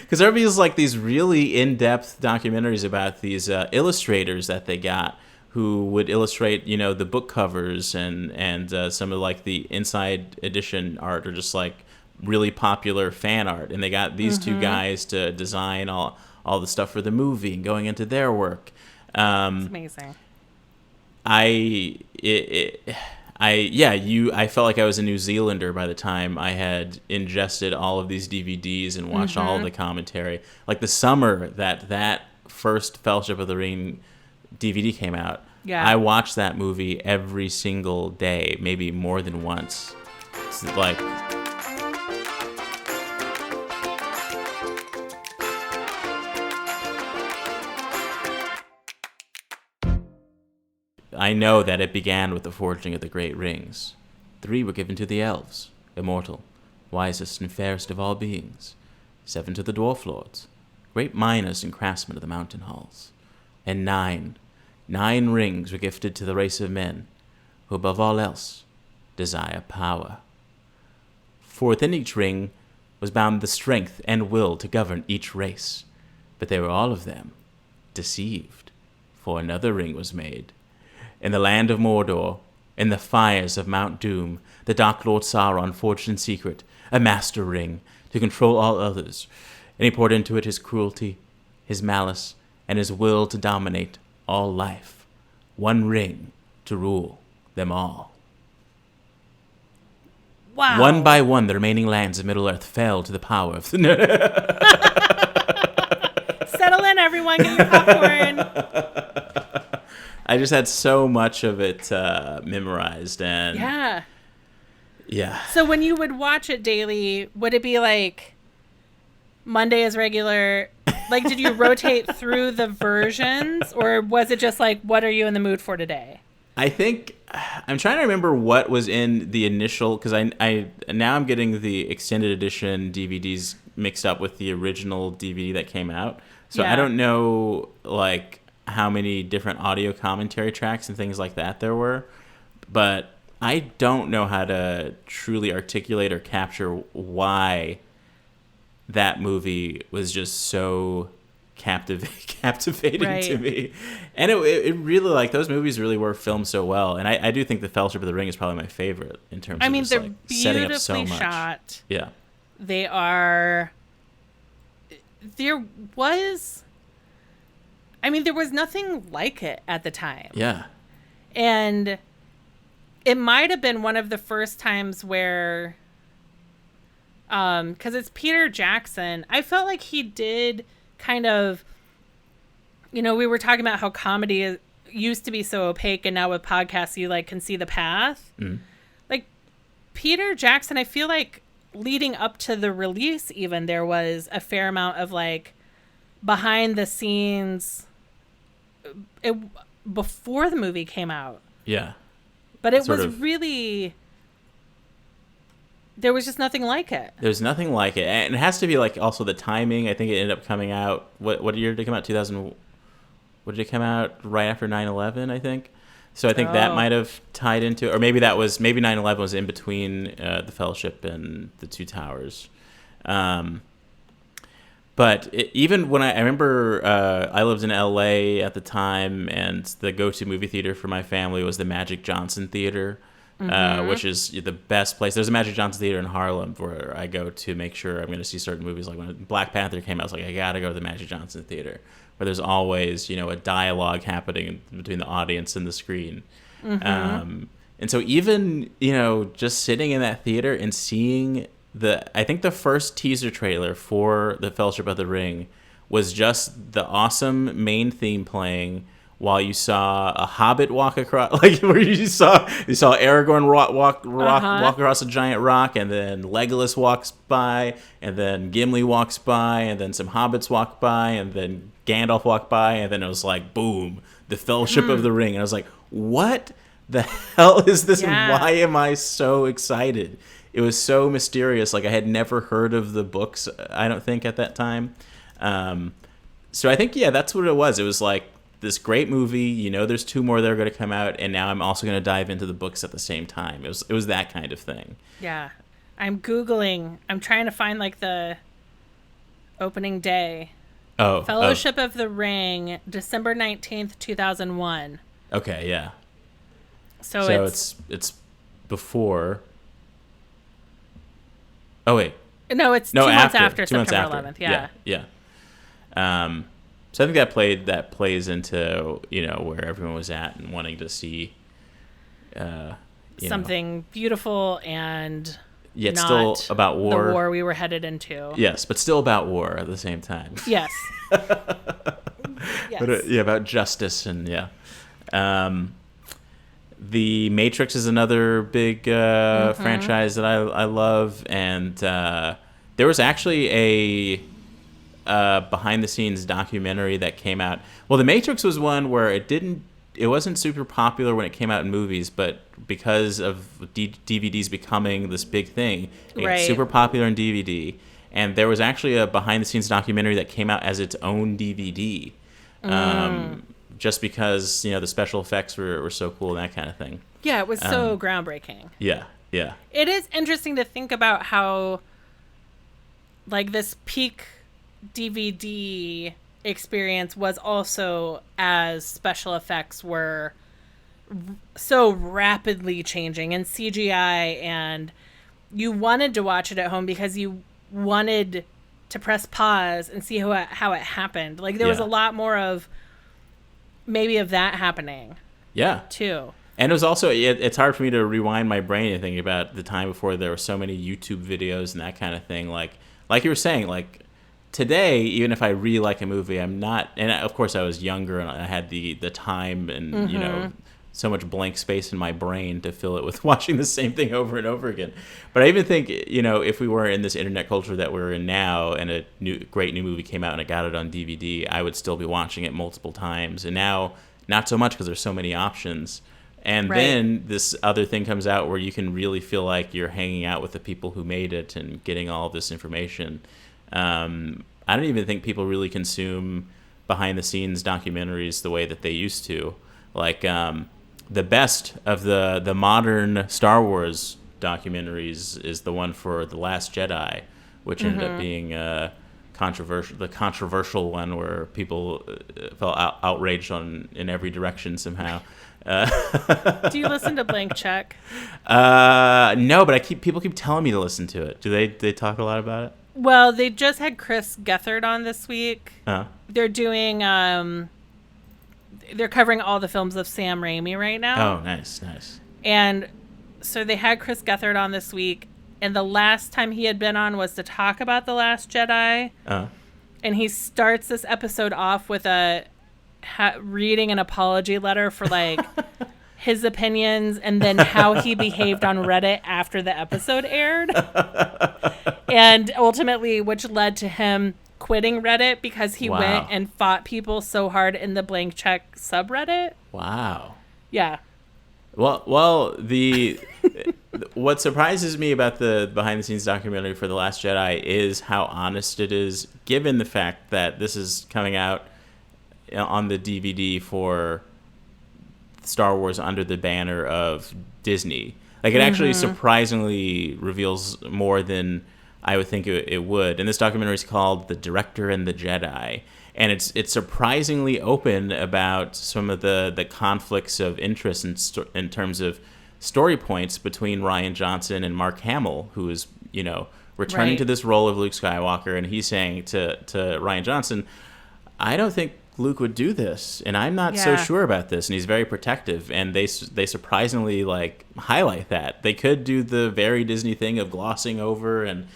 because there's like these really in-depth documentaries about these illustrators that they got who would illustrate, the book covers and some of like the inside edition art, or just like really popular fan art. And they got these two guys to design all the stuff for the movie and going into their work. It's amazing. I felt like I was a New Zealander by the time I had ingested all of these DVDs and watched all of the commentary. Like the summer that first Fellowship of the Ring DVD came out, I watched that movie every single day, maybe more than once. It's like, I know that it began with the forging of the great rings. 3 were given to the elves, immortal, wisest and fairest of all beings. 7 to the dwarf lords, great miners and craftsmen of the mountain halls. And 9 rings were gifted to the race of men, who above all else desire power. For within each ring was bound the strength and will to govern each race. But they were all of them deceived, for another ring was made. In the land of Mordor, in the fires of Mount Doom, the Dark Lord Sauron forged in secret a master ring to control all others, and he poured into it his cruelty, his malice, and his will to dominate all life. 1 ring to rule them all. Wow. One by one, the remaining lands of Middle-earth fell to the power of the... Settle in, everyone. Get your popcorn. I just had so much of it memorized, and yeah. So when you would watch it daily, would it be like Monday is regular? Like, did you rotate through the versions, or was it just like, what are you in the mood for today? I think I'm trying to remember what was in the initial, because I now I'm getting the extended edition DVDs mixed up with the original DVD that came out. So I don't know like how many different audio commentary tracks and things like that there were, but I don't know how to truly articulate or capture why that movie was just so captivating to me. And it really, like, those movies really were filmed so well. And I do think The Fellowship of the Ring is probably my favorite in terms of just, they're like, setting up so beautifully much. shot. Yeah. They are... There was nothing like it at the time. Yeah. And it might have been one of the first times where, because it's Peter Jackson, I felt like he did kind of, we were talking about how comedy used to be so opaque, and now with podcasts, you like can see the path. Mm. Like Peter Jackson, I feel like leading up to the release, even there was a fair amount of like behind the scenes before the movie came out. Yeah. But it was really... There was just nothing like it. There's nothing like it. And it has to be like also the timing. I think it ended up coming out... What year did it come out? 2000... What did it come out? Right after 9/11, I think. So I think that might have tied into... Or maybe 9/11 was in between the Fellowship and the Two Towers. But even when I remember I lived in LA at the time, and the go-to movie theater for my family was the Magic Johnson Theater, which is the best place. There's a Magic Johnson Theater in Harlem where I go to make sure I'm going to see certain movies. Like when Black Panther came out, I was like, I got to go to the Magic Johnson Theater, where there's always, a dialogue happening between the audience and the screen. And so even, just sitting in that theater and seeing... I think the first teaser trailer for The Fellowship of the Ring was just the awesome main theme playing while you saw a hobbit walk across, like where you saw Aragorn walk across a giant rock, and then Legolas walks by, and then Gimli walks by, and then some hobbits walk by, and then Gandalf walked by, and then it was like, boom, The Fellowship of the Ring. And I was like, what the hell is this, and why am I so excited? It was so mysterious. Like, I had never heard of the books, I don't think, at that time. So I think, that's what it was. It was like this great movie. There's 2 more that are going to come out, and now I'm also going to dive into the books at the same time. It was that kind of thing. Yeah. I'm Googling. I'm trying to find, like, the opening day. Oh. Fellowship of the Ring, December 19th, 2001. Okay, yeah. So it's before. Oh wait. No, it's No, 2 months after 2 months September after. 11th. Yeah. Yeah. So I think that plays into, where everyone was at and wanting to see Something beautiful and yet not still about war. The war we were headed into. Yes, but still about war at the same time. Yes. Yes. But, about justice and The Matrix is another big franchise that I love, and there was actually a behind the scenes documentary that came out. Well, The Matrix was one where it wasn't super popular when it came out in movies, but because of DVDs becoming this big thing, it got super popular in DVD. And there was actually a behind the scenes documentary that came out as its own DVD. Just because, the special effects were so cool and that kind of thing. Yeah, it was so groundbreaking. Yeah. It is interesting to think about how, like, this peak DVD experience was also as special effects were so rapidly changing and CGI, and you wanted to watch it at home because you wanted to press pause and see how it happened. Like, there was a lot more of that happening. Yeah. Too. And it was also, it's hard for me to rewind my brain and think about the time before there were so many YouTube videos and that kind of thing. Like you were saying, like, today, even if I really like a movie, I'm not, and of course I was younger and I had the time and, so much blank space in my brain to fill it with watching the same thing over and over again. But I even think, if we were in this internet culture that we're in now and a great new movie came out and I got it on DVD, I would still be watching it multiple times. And now, not so much because there's so many options. And then this other thing comes out where you can really feel like you're hanging out with the people who made it and getting all of this information. I don't even think people really consume behind-the-scenes documentaries the way that they used to. Like, the best of the modern Star Wars documentaries is the one for The Last Jedi, which ended up being the controversial one where people felt outraged in every direction somehow. Do you listen to Blank Check? No, but people keep telling me to listen to it. Do they talk a lot about it? Well, they just had Chris Gethard on this week. Uh-huh. They're doing they're covering all the films of Sam Raimi right now. Oh, nice. And so they had Chris Gethard on this week, and the last time he had been on was to talk about The Last Jedi. Uh-huh. And he starts this episode off with reading an apology letter for, like, his opinions and then how he behaved on Reddit after the episode aired. And ultimately, which led to him quitting Reddit because he went and fought people so hard in the Blank Check subreddit. Wow. Yeah. Well, what surprises me about the behind-the-scenes documentary for The Last Jedi is how honest it is, given the fact that this is coming out on the DVD for Star Wars under the banner of Disney. Like, it actually surprisingly reveals more than I would think it would. And this documentary is called The Director and the Jedi. And it's surprisingly open about some of the conflicts of interest in terms of story points between Rian Johnson and Mark Hamill, who is, returning to this role of Luke Skywalker. And he's saying to Rian Johnson, I don't think Luke would do this, and I'm not so sure about this. And he's very protective, and they surprisingly, like, highlight that. They could do the very Disney thing of glossing over and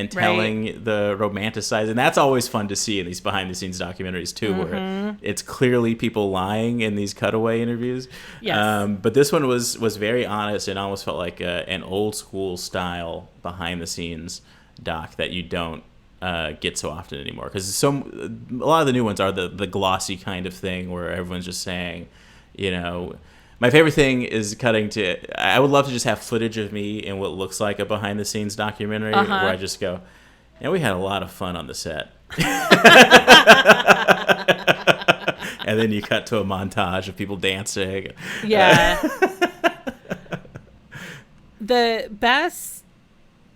telling the romanticized, and that's always fun to see in these behind the scenes documentaries too, where it's clearly people lying in these cutaway interviews. Yes. But this one was very honest and almost felt like an old school style behind the scenes doc that you don't get so often anymore, because a lot of the new ones are the glossy kind of thing where everyone's just saying, my favorite thing is I would love to just have footage of me in what looks like a behind the scenes documentary where I just go, we had a lot of fun on the set. And then you cut to a montage of people dancing. Yeah. The best,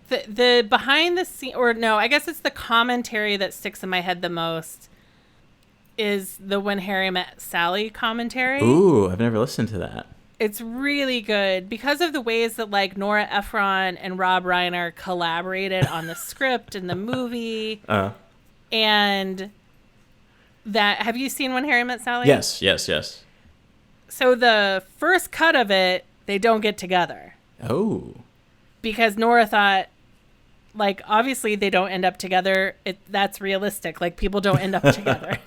the behind the scene, or no, I guess it's the commentary that sticks in my head the most, is the When Harry Met Sally commentary. Ooh, I've never listened to that. It's really good because of the ways that like Nora Ephron and Rob Reiner collaborated on the script and the movie. And that, have you seen When Harry Met Sally? Yes. So the first cut of it, they don't get together. Oh. Because Nora thought, like, obviously they don't end up together. That's realistic. Like, people don't end up together.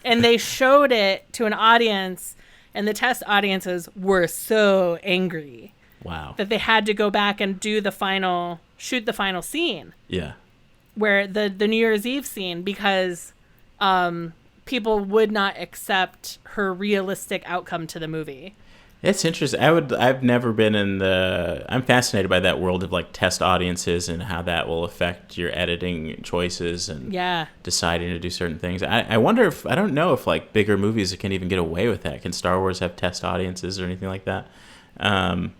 And they showed it to an audience, and the test audiences were so angry. Wow. That they had to go back and shoot the final scene. Yeah. Where the New Year's Eve scene, because people would not accept her realistic outcome to the movie. It's interesting. I've never been I'm fascinated by that world of like test audiences and how that will affect your editing choices and deciding to do certain things. I wonder I don't know if like bigger movies can even get away with that. Can Star Wars have test audiences or anything like that? I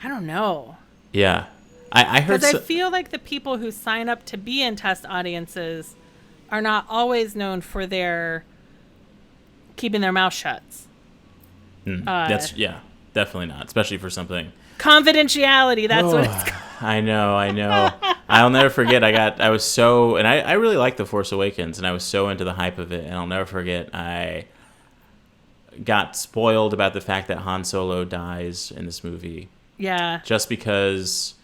don't know. Yeah. I heard. Because I feel like the people who sign up to be in test audiences are not always known for their keeping their mouth shut. That's definitely not, especially for something confidentiality. That's what it's called. I know. I'll never forget. I was so, and I really liked The Force Awakens, and I was so into the hype of it, and I'll never forget. I got spoiled about the fact that Han Solo dies in this movie. Yeah. Just because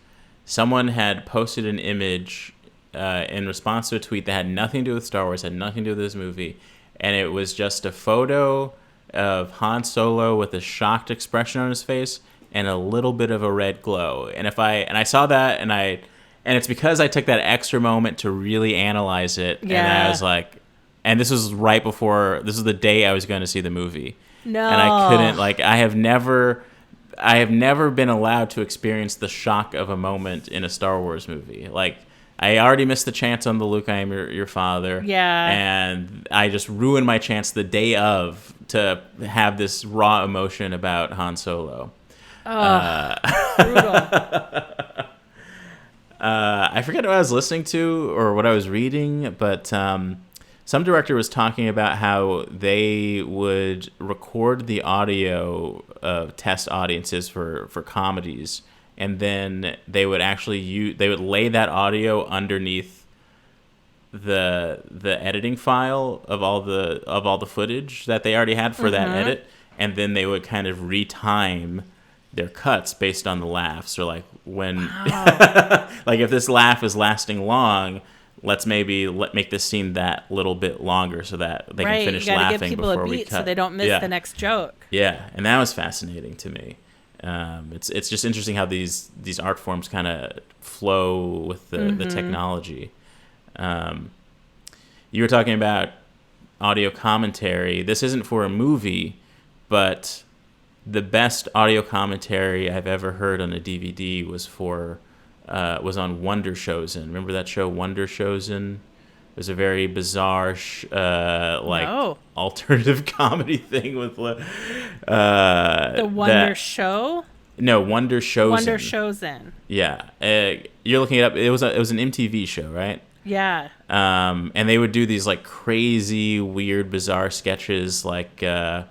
someone had posted an image in response to a tweet that had nothing to do with Star Wars, had nothing to do with this movie, and it was just a photo of Han Solo with a shocked expression on his face and a little bit of a red glow. And I saw that, and it's because I took that extra moment to really analyze it. Yeah. And I was like, and this was the day I was going to see the movie. No. And I couldn't, like, I have never been allowed to experience the shock of a moment in a Star Wars movie. Like, I already missed the chance on the Luke, I am your father. Yeah. And I just ruined my chance the day of to have this raw emotion about Han Solo. Oh, brutal. I forget what I was listening to or what I was reading, but some director was talking about how they would record the audio of test audiences for comedies, and then they would actually they would lay that audio underneath the editing file of all the footage that they already had for that edit, and then they would kind of retime their cuts based on the laughs, or like when like if this laugh is lasting long, let's make this scene that little bit longer so that they can finish laughing before we cut, so they don't miss the next joke. Yeah, and that was fascinating to me. It's just interesting how these art forms kind of flow with the technology. You were talking about audio commentary. This isn't for a movie, but the best audio commentary I've ever heard on a DVD was on Wonder Chosen. Remember that show, Wonder Chosen? It was a very bizarre, alternative comedy thing with the Wonder Show. No, Wonder Chosen. Wonder Chosen. Yeah, you're looking it up. It was an MTV show, right? Yeah. And they would do these like crazy, weird, bizarre sketches, like they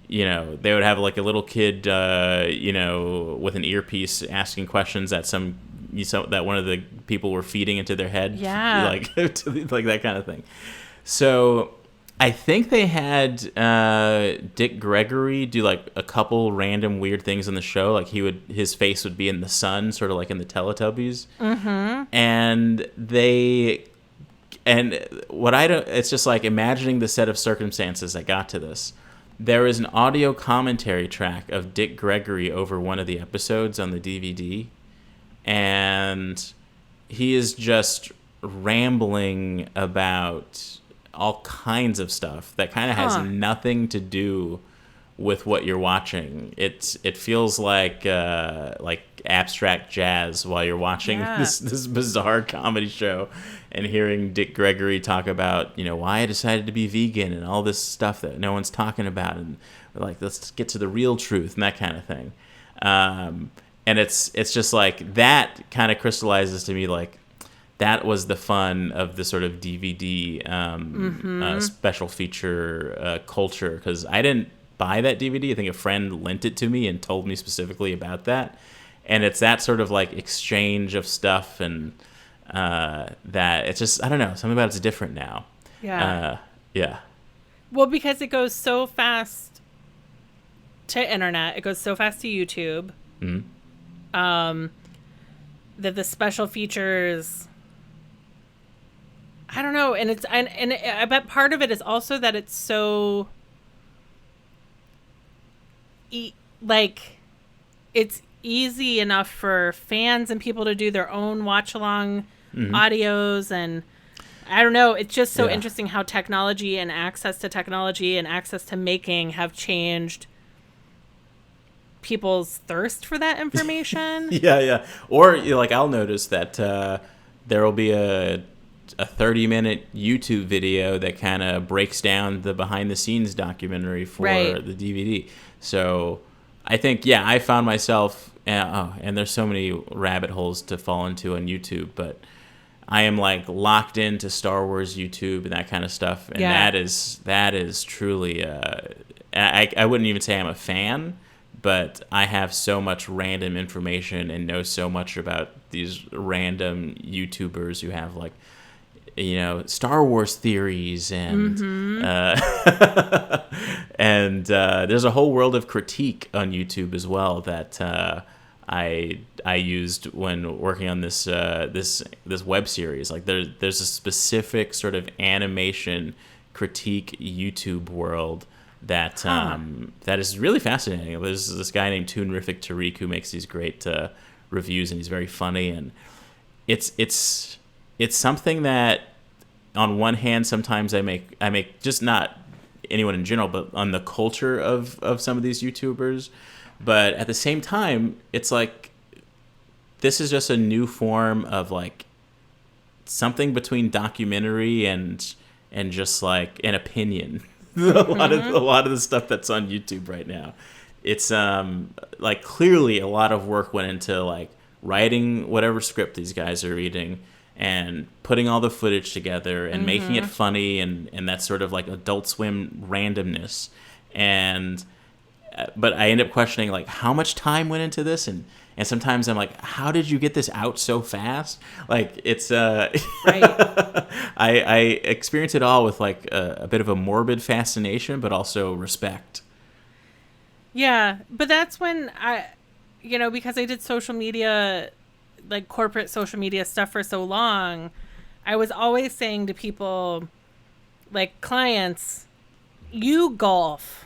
would have like a little kid, with an earpiece asking questions that that one of the people were feeding into their head. Yeah. Like that kind of thing. So I think they had Dick Gregory do like a couple random weird things in the show. Like his face would be in the sun, sort of like in the Teletubbies. Mm-hmm. It's just like imagining the set of circumstances that got to this. There is an audio commentary track of Dick Gregory over one of the episodes on the DVD, and he is just rambling about all kinds of stuff that kind of has nothing to do with what you're watching. It feels like abstract jazz while you're watching this bizarre comedy show and hearing Dick Gregory talk about why I decided to be vegan and all this stuff that no one's talking about, and we're like, let's get to the real truth and that kind of thing. And it's just like that kind of crystallizes to me like that was the fun of the sort of DVD special feature culture, because I didn't buy that DVD. I think a friend lent it to me and told me specifically about that. And it's that sort of like exchange of stuff, and that it's just, I don't know, something about it's different now. Yeah. Yeah. Well, because it goes so fast to internet, it goes so fast to YouTube, that the special features, I don't know, and I bet part of it is also that it's so it's easy enough for fans and people to do their own watch along audios, and I don't know, it's just so interesting how technology and access to making have changed people's thirst for that information. Yeah. Or like I'll notice that there will be a 30-minute YouTube video that kind of breaks down the behind-the-scenes documentary for the DVD. So I think, I found myself, and there's so many rabbit holes to fall into on YouTube, but I am like locked into Star Wars YouTube and that kind of stuff, and that is truly. I wouldn't even say I'm a fan, but I have so much random information and know so much about these random YouTubers who have like, Star Wars theories and and there's a whole world of critique on YouTube as well that I used when working on this web series. Like there's a specific sort of animation critique YouTube world that that is really fascinating. There's this guy named Toonrific Tariq who makes these great reviews, and he's very funny, and it's something that on one hand sometimes I make just not anyone in general, but on the culture of some of these YouTubers. But at the same time, it's like this is just a new form of like something between documentary and just like an opinion. a lot of the stuff that's on YouTube right now. It's like clearly a lot of work went into like writing whatever script these guys are reading and putting all the footage together and making it funny and that sort of like Adult Swim randomness. And but I end up questioning like how much time went into this, and sometimes I'm like, how did you get this out so fast? Like it's right. I experience it all with like a bit of a morbid fascination, but also respect. Yeah, but that's when because I did social media, like corporate social media stuff for so long, I was always saying to people, like clients, you golf.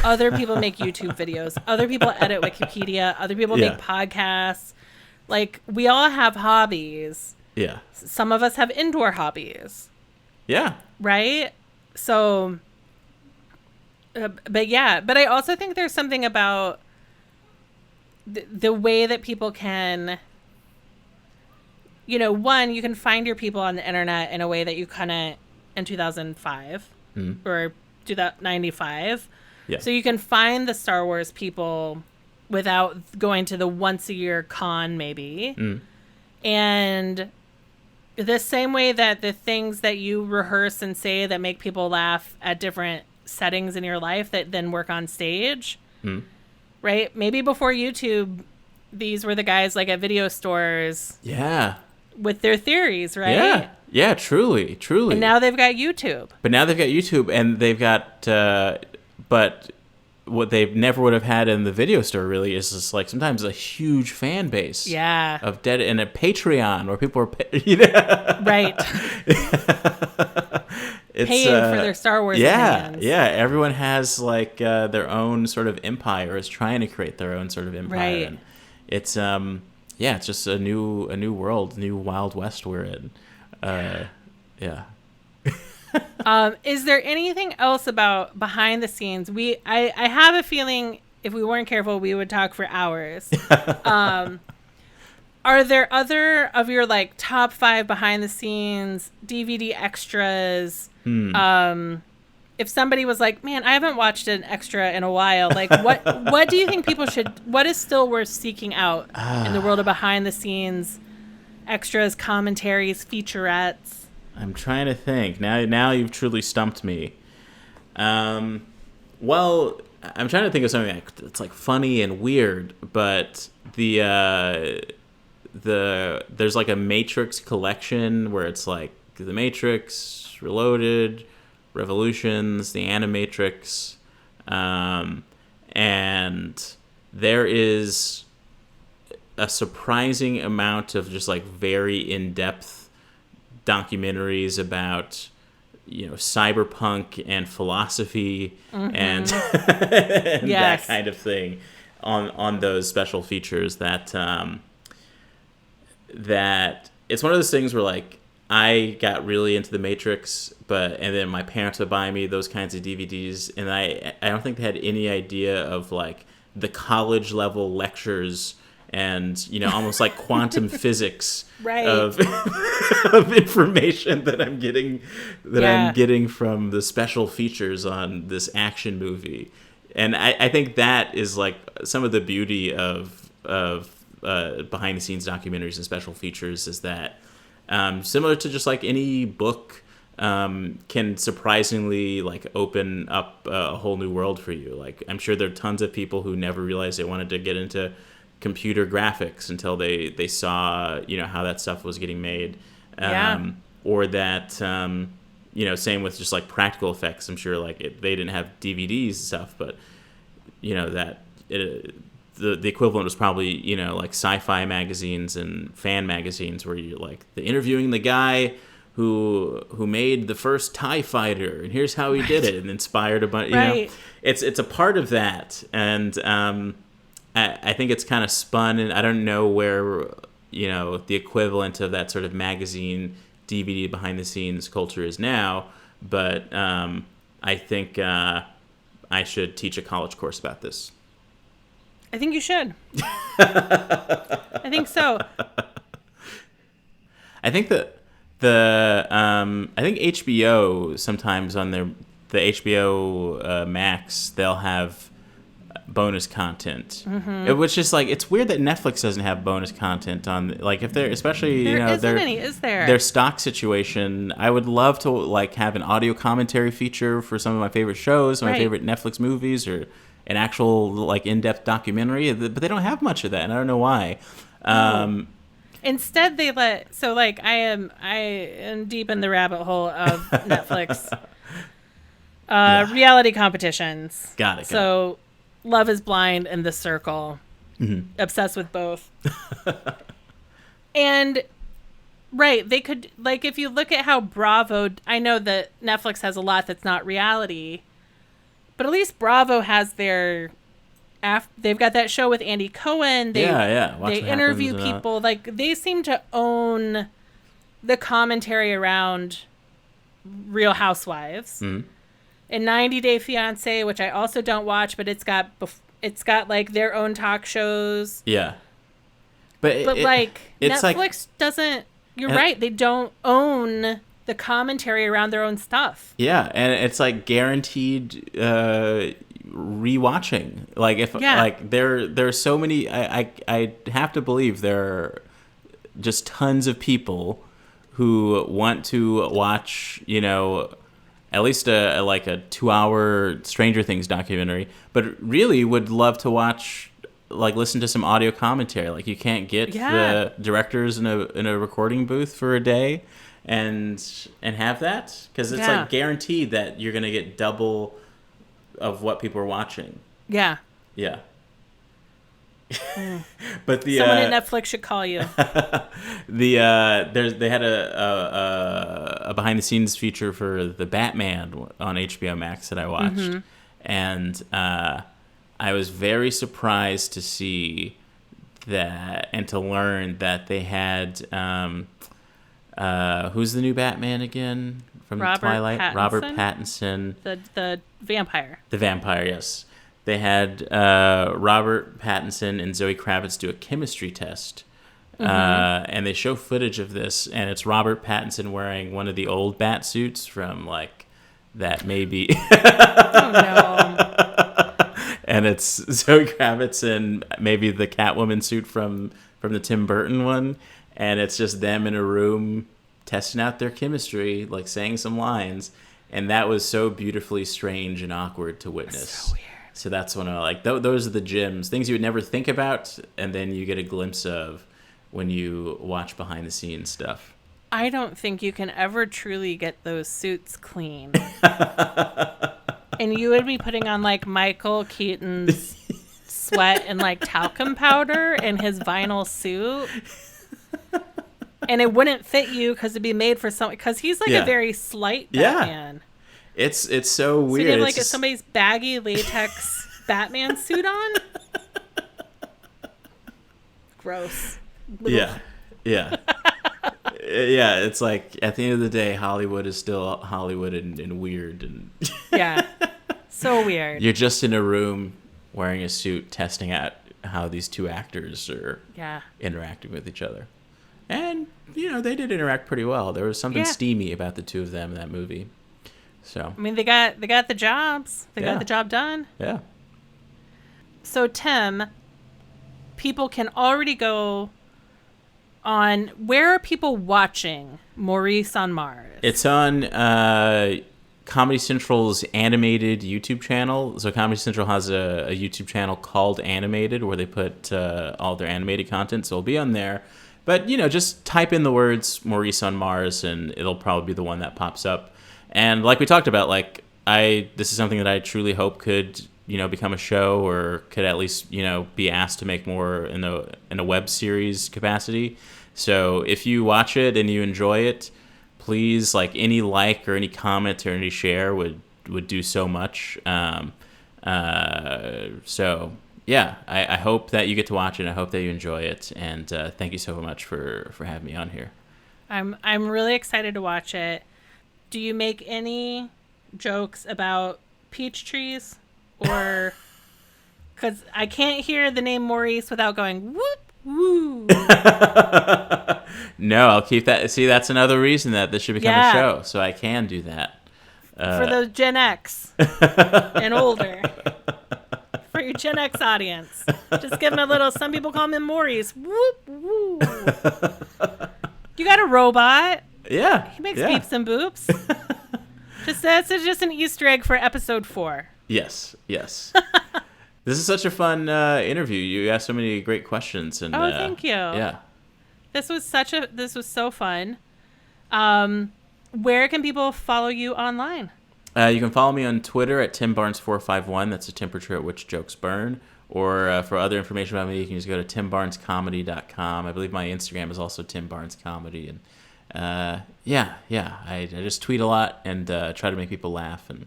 Other people make YouTube videos. Other people edit Wikipedia. Other people make podcasts. Like, we all have hobbies. Yeah. Some of us have indoor hobbies. Yeah. Right? So, but I also think there's something about the way that people can, one, you can find your people on the internet in a way that you couldn't in 2005 or 95. Yeah. So you can find the Star Wars people without going to the once-a-year con, maybe. And the same way that the things that you rehearse and say that make people laugh at different settings in your life that then work on stage, right? Maybe before YouTube, these were the guys like at video stores. Yeah. With their theories, right? Yeah, truly. And now they've got YouTube. And they've got... but what they never would have had in the video store really is just like sometimes a huge fan base. Yeah. Of dead and a Patreon where people are right. Paying for their Star Wars opinions. Yeah. Everyone has like their own sort of empire, is trying to create their own sort of empire. Right. And it's it's just a new world, new Wild West we're in. Yeah. Is there anything else about behind the scenes? I have a feeling if we weren't careful, we would talk for hours. Are there other of your like top 5 behind the scenes DVD extras? If somebody was like, man, I haven't watched an extra in a while. Like what do you think people should, what is still worth seeking out in the world of behind the scenes extras, commentaries, featurettes? I'm trying to think. Now you've truly stumped me. Well, I'm trying to think of something that's like funny and weird, but there's like a Matrix collection where it's like The Matrix, Reloaded, Revolutions, The Animatrix, and there is a surprising amount of just like very in-depth documentaries about cyberpunk and philosophy and, that kind of thing on those special features that it's one of those things where like I got really into the Matrix, and then my parents would buy me those kinds of DVDs, and I don't think they had any idea of like the college level lectures and almost like quantum physics of information that I'm getting from the special features on this action movie. And I think that is like some of the beauty of behind the scenes documentaries and special features is that similar to just like any book can surprisingly like open up a whole new world for you. Like I'm sure there are tons of people who never realized they wanted to get into computer graphics until they saw how that stuff was getting made, or that same with just like practical effects. I'm sure like they didn't have DVDs and stuff, but that the equivalent was probably like sci-fi magazines and fan magazines where you're like interviewing the guy who made the first TIE fighter and here's how he did it and inspired a bunch. It's a part of that, and I think it's kind of spun, and I don't know where the equivalent of that sort of magazine DVD behind the scenes culture is now, but I think I should teach a college course about this. I think you should. I think so. I think that I think HBO sometimes on the HBO Max they'll have bonus content, which is like it's weird that Netflix doesn't have bonus content on like if they're especially their stock situation. I would love to like have an audio commentary feature for some of my favorite shows, my favorite Netflix movies, or an actual like in-depth documentary, but they don't have much of that, and I don't know why. Instead, they I am deep in the rabbit hole of Netflix reality competitions. Got it. So. Love is Blind and The Circle. Obsessed with both. And, they could, like, if you look at how Bravo, I know that Netflix has a lot that's not reality, but at least Bravo has they've got that show with Andy Cohen. They interview people. Like, they seem to own the commentary around Real Housewives. And 90 Day Fiancé, which I also don't watch, but it's got like their own talk shows. Yeah, but Netflix doesn't. You're right; they don't own the commentary around their own stuff. Yeah, and it's like guaranteed rewatching. Like if like there are so many. I have to believe there are just tons of people who want to watch. At least a 2-hour Stranger Things documentary, but really would love to watch, listen to some audio commentary. Like you can't get the directors in a recording booth for a day, and have that because it's like guaranteed that you're gonna get double of what people are watching. Yeah. Yeah. But someone at Netflix should call you. They had a behind the scenes feature for the Batman on HBO Max that I watched, and I was very surprised to see that and to learn that they had who's the new Batman again from Twilight? Pattinson? Robert Pattinson, the vampire. The vampire, yes. They had Robert Pattinson and Zoe Kravitz do a chemistry test. And they show footage of this, and it's Robert Pattinson wearing one of the old bat suits from, that maybe... Oh, no. And it's Zoe Kravitz in maybe the Catwoman suit from the Tim Burton one. and it's just them in a room testing out their chemistry, like saying some lines, and that was so beautifully strange and awkward to witness. So weird. So that's when I like those are the gems, things you would never think about, and then you get a glimpse of when you watch behind the scenes stuff. I don't think you can ever truly get those suits clean. And you would be putting on like Michael Keaton's sweat and like talcum powder in his vinyl suit. And it wouldn't fit you because it'd be made for some, because he's like a very slight Batman. It's so weird. So you have like somebody's baggy latex Batman suit on? Gross. Yeah. Yeah. Yeah, it's like at the end of the day, Hollywood is still Hollywood and weird. And yeah. So weird. You're just in a room wearing a suit testing out how these two actors are interacting with each other. And, they did interact pretty well. There was something steamy about the two of them in that movie. So I mean, they got the jobs. They got the job done. Yeah. So, Tim, people can already go on. Where are people watching Maurice on Mars? It's on Comedy Central's animated YouTube channel. So Comedy Central has a YouTube channel called Animated where they put all their animated content. So it'll be on there. But, just type in the words Maurice on Mars and it'll probably be the one that pops up. And like we talked about, this is something that I truly hope could, become a show or could at least, be asked to make more in a web series capacity. So if you watch it and you enjoy it, please, any like or any comment or any share would do so much. So yeah, I hope that you get to watch it. I hope that you enjoy it. And thank you so much for having me on here. I'm really excited to watch it. Do you make any jokes about peach trees? Or because I can't hear the name Maurice without going whoop woo. No, I'll keep that. See, that's another reason that this should become a show, so I can do that. For the Gen X and older. For your Gen X audience. Just give him a little, some people call him Maurice. Whoop woo. You got a robot. Yeah. He makes beeps and boops. That's just an Easter egg for episode 4. Yes. This is such a fun interview. You asked so many great questions. And thank you. Yeah. This was so fun. Where can people follow you online? You can follow me on Twitter at TimBarnes451. That's the temperature at which jokes burn. Or for other information about me, you can just go to timbarnescomedy.com. I believe my Instagram is also timbarnescomedy. And I just tweet a lot and try to make people laugh and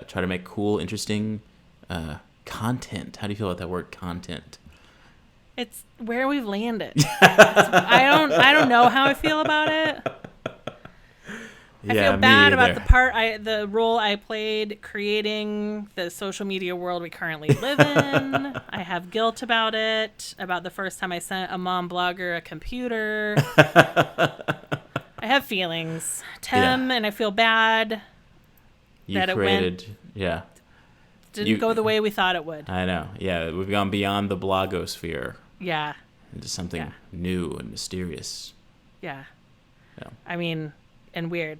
try to make cool, interesting content. How do you feel about that word, content? It's where we've landed. I don't know how I feel about it. I feel bad about the role I played creating the social media world we currently live in. I have guilt about it, about the first time I sent a mom blogger a computer. I have feelings, Tim, and I feel bad didn't go the way we thought it would. I know. Yeah, we've gone beyond the blogosphere. Yeah. Into something new and mysterious. Yeah. Yeah. I mean, and weird.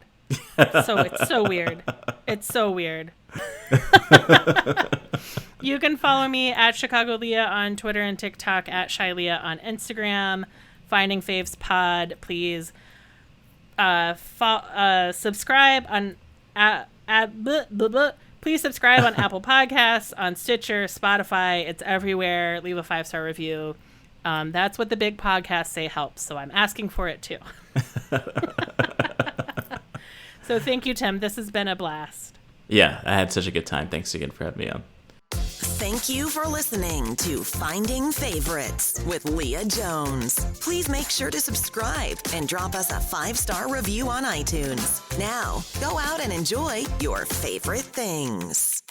So it's so weird. It's so weird. You can follow me at Chicago Leah on Twitter and TikTok, at Shy Leah on Instagram. Finding Faves Pod. Please subscribe on please subscribe on Apple Podcasts, on Stitcher, Spotify. It's everywhere. Leave a 5-star review. That's what the big podcasts say helps. So I'm asking for it too. So thank you, Tim. This has been a blast. Yeah, I had such a good time. Thanks again for having me on. Thank you for listening to Finding Favorites with Leah Jones. Please make sure to subscribe and drop us a 5-star review on iTunes. Now, go out and enjoy your favorite things.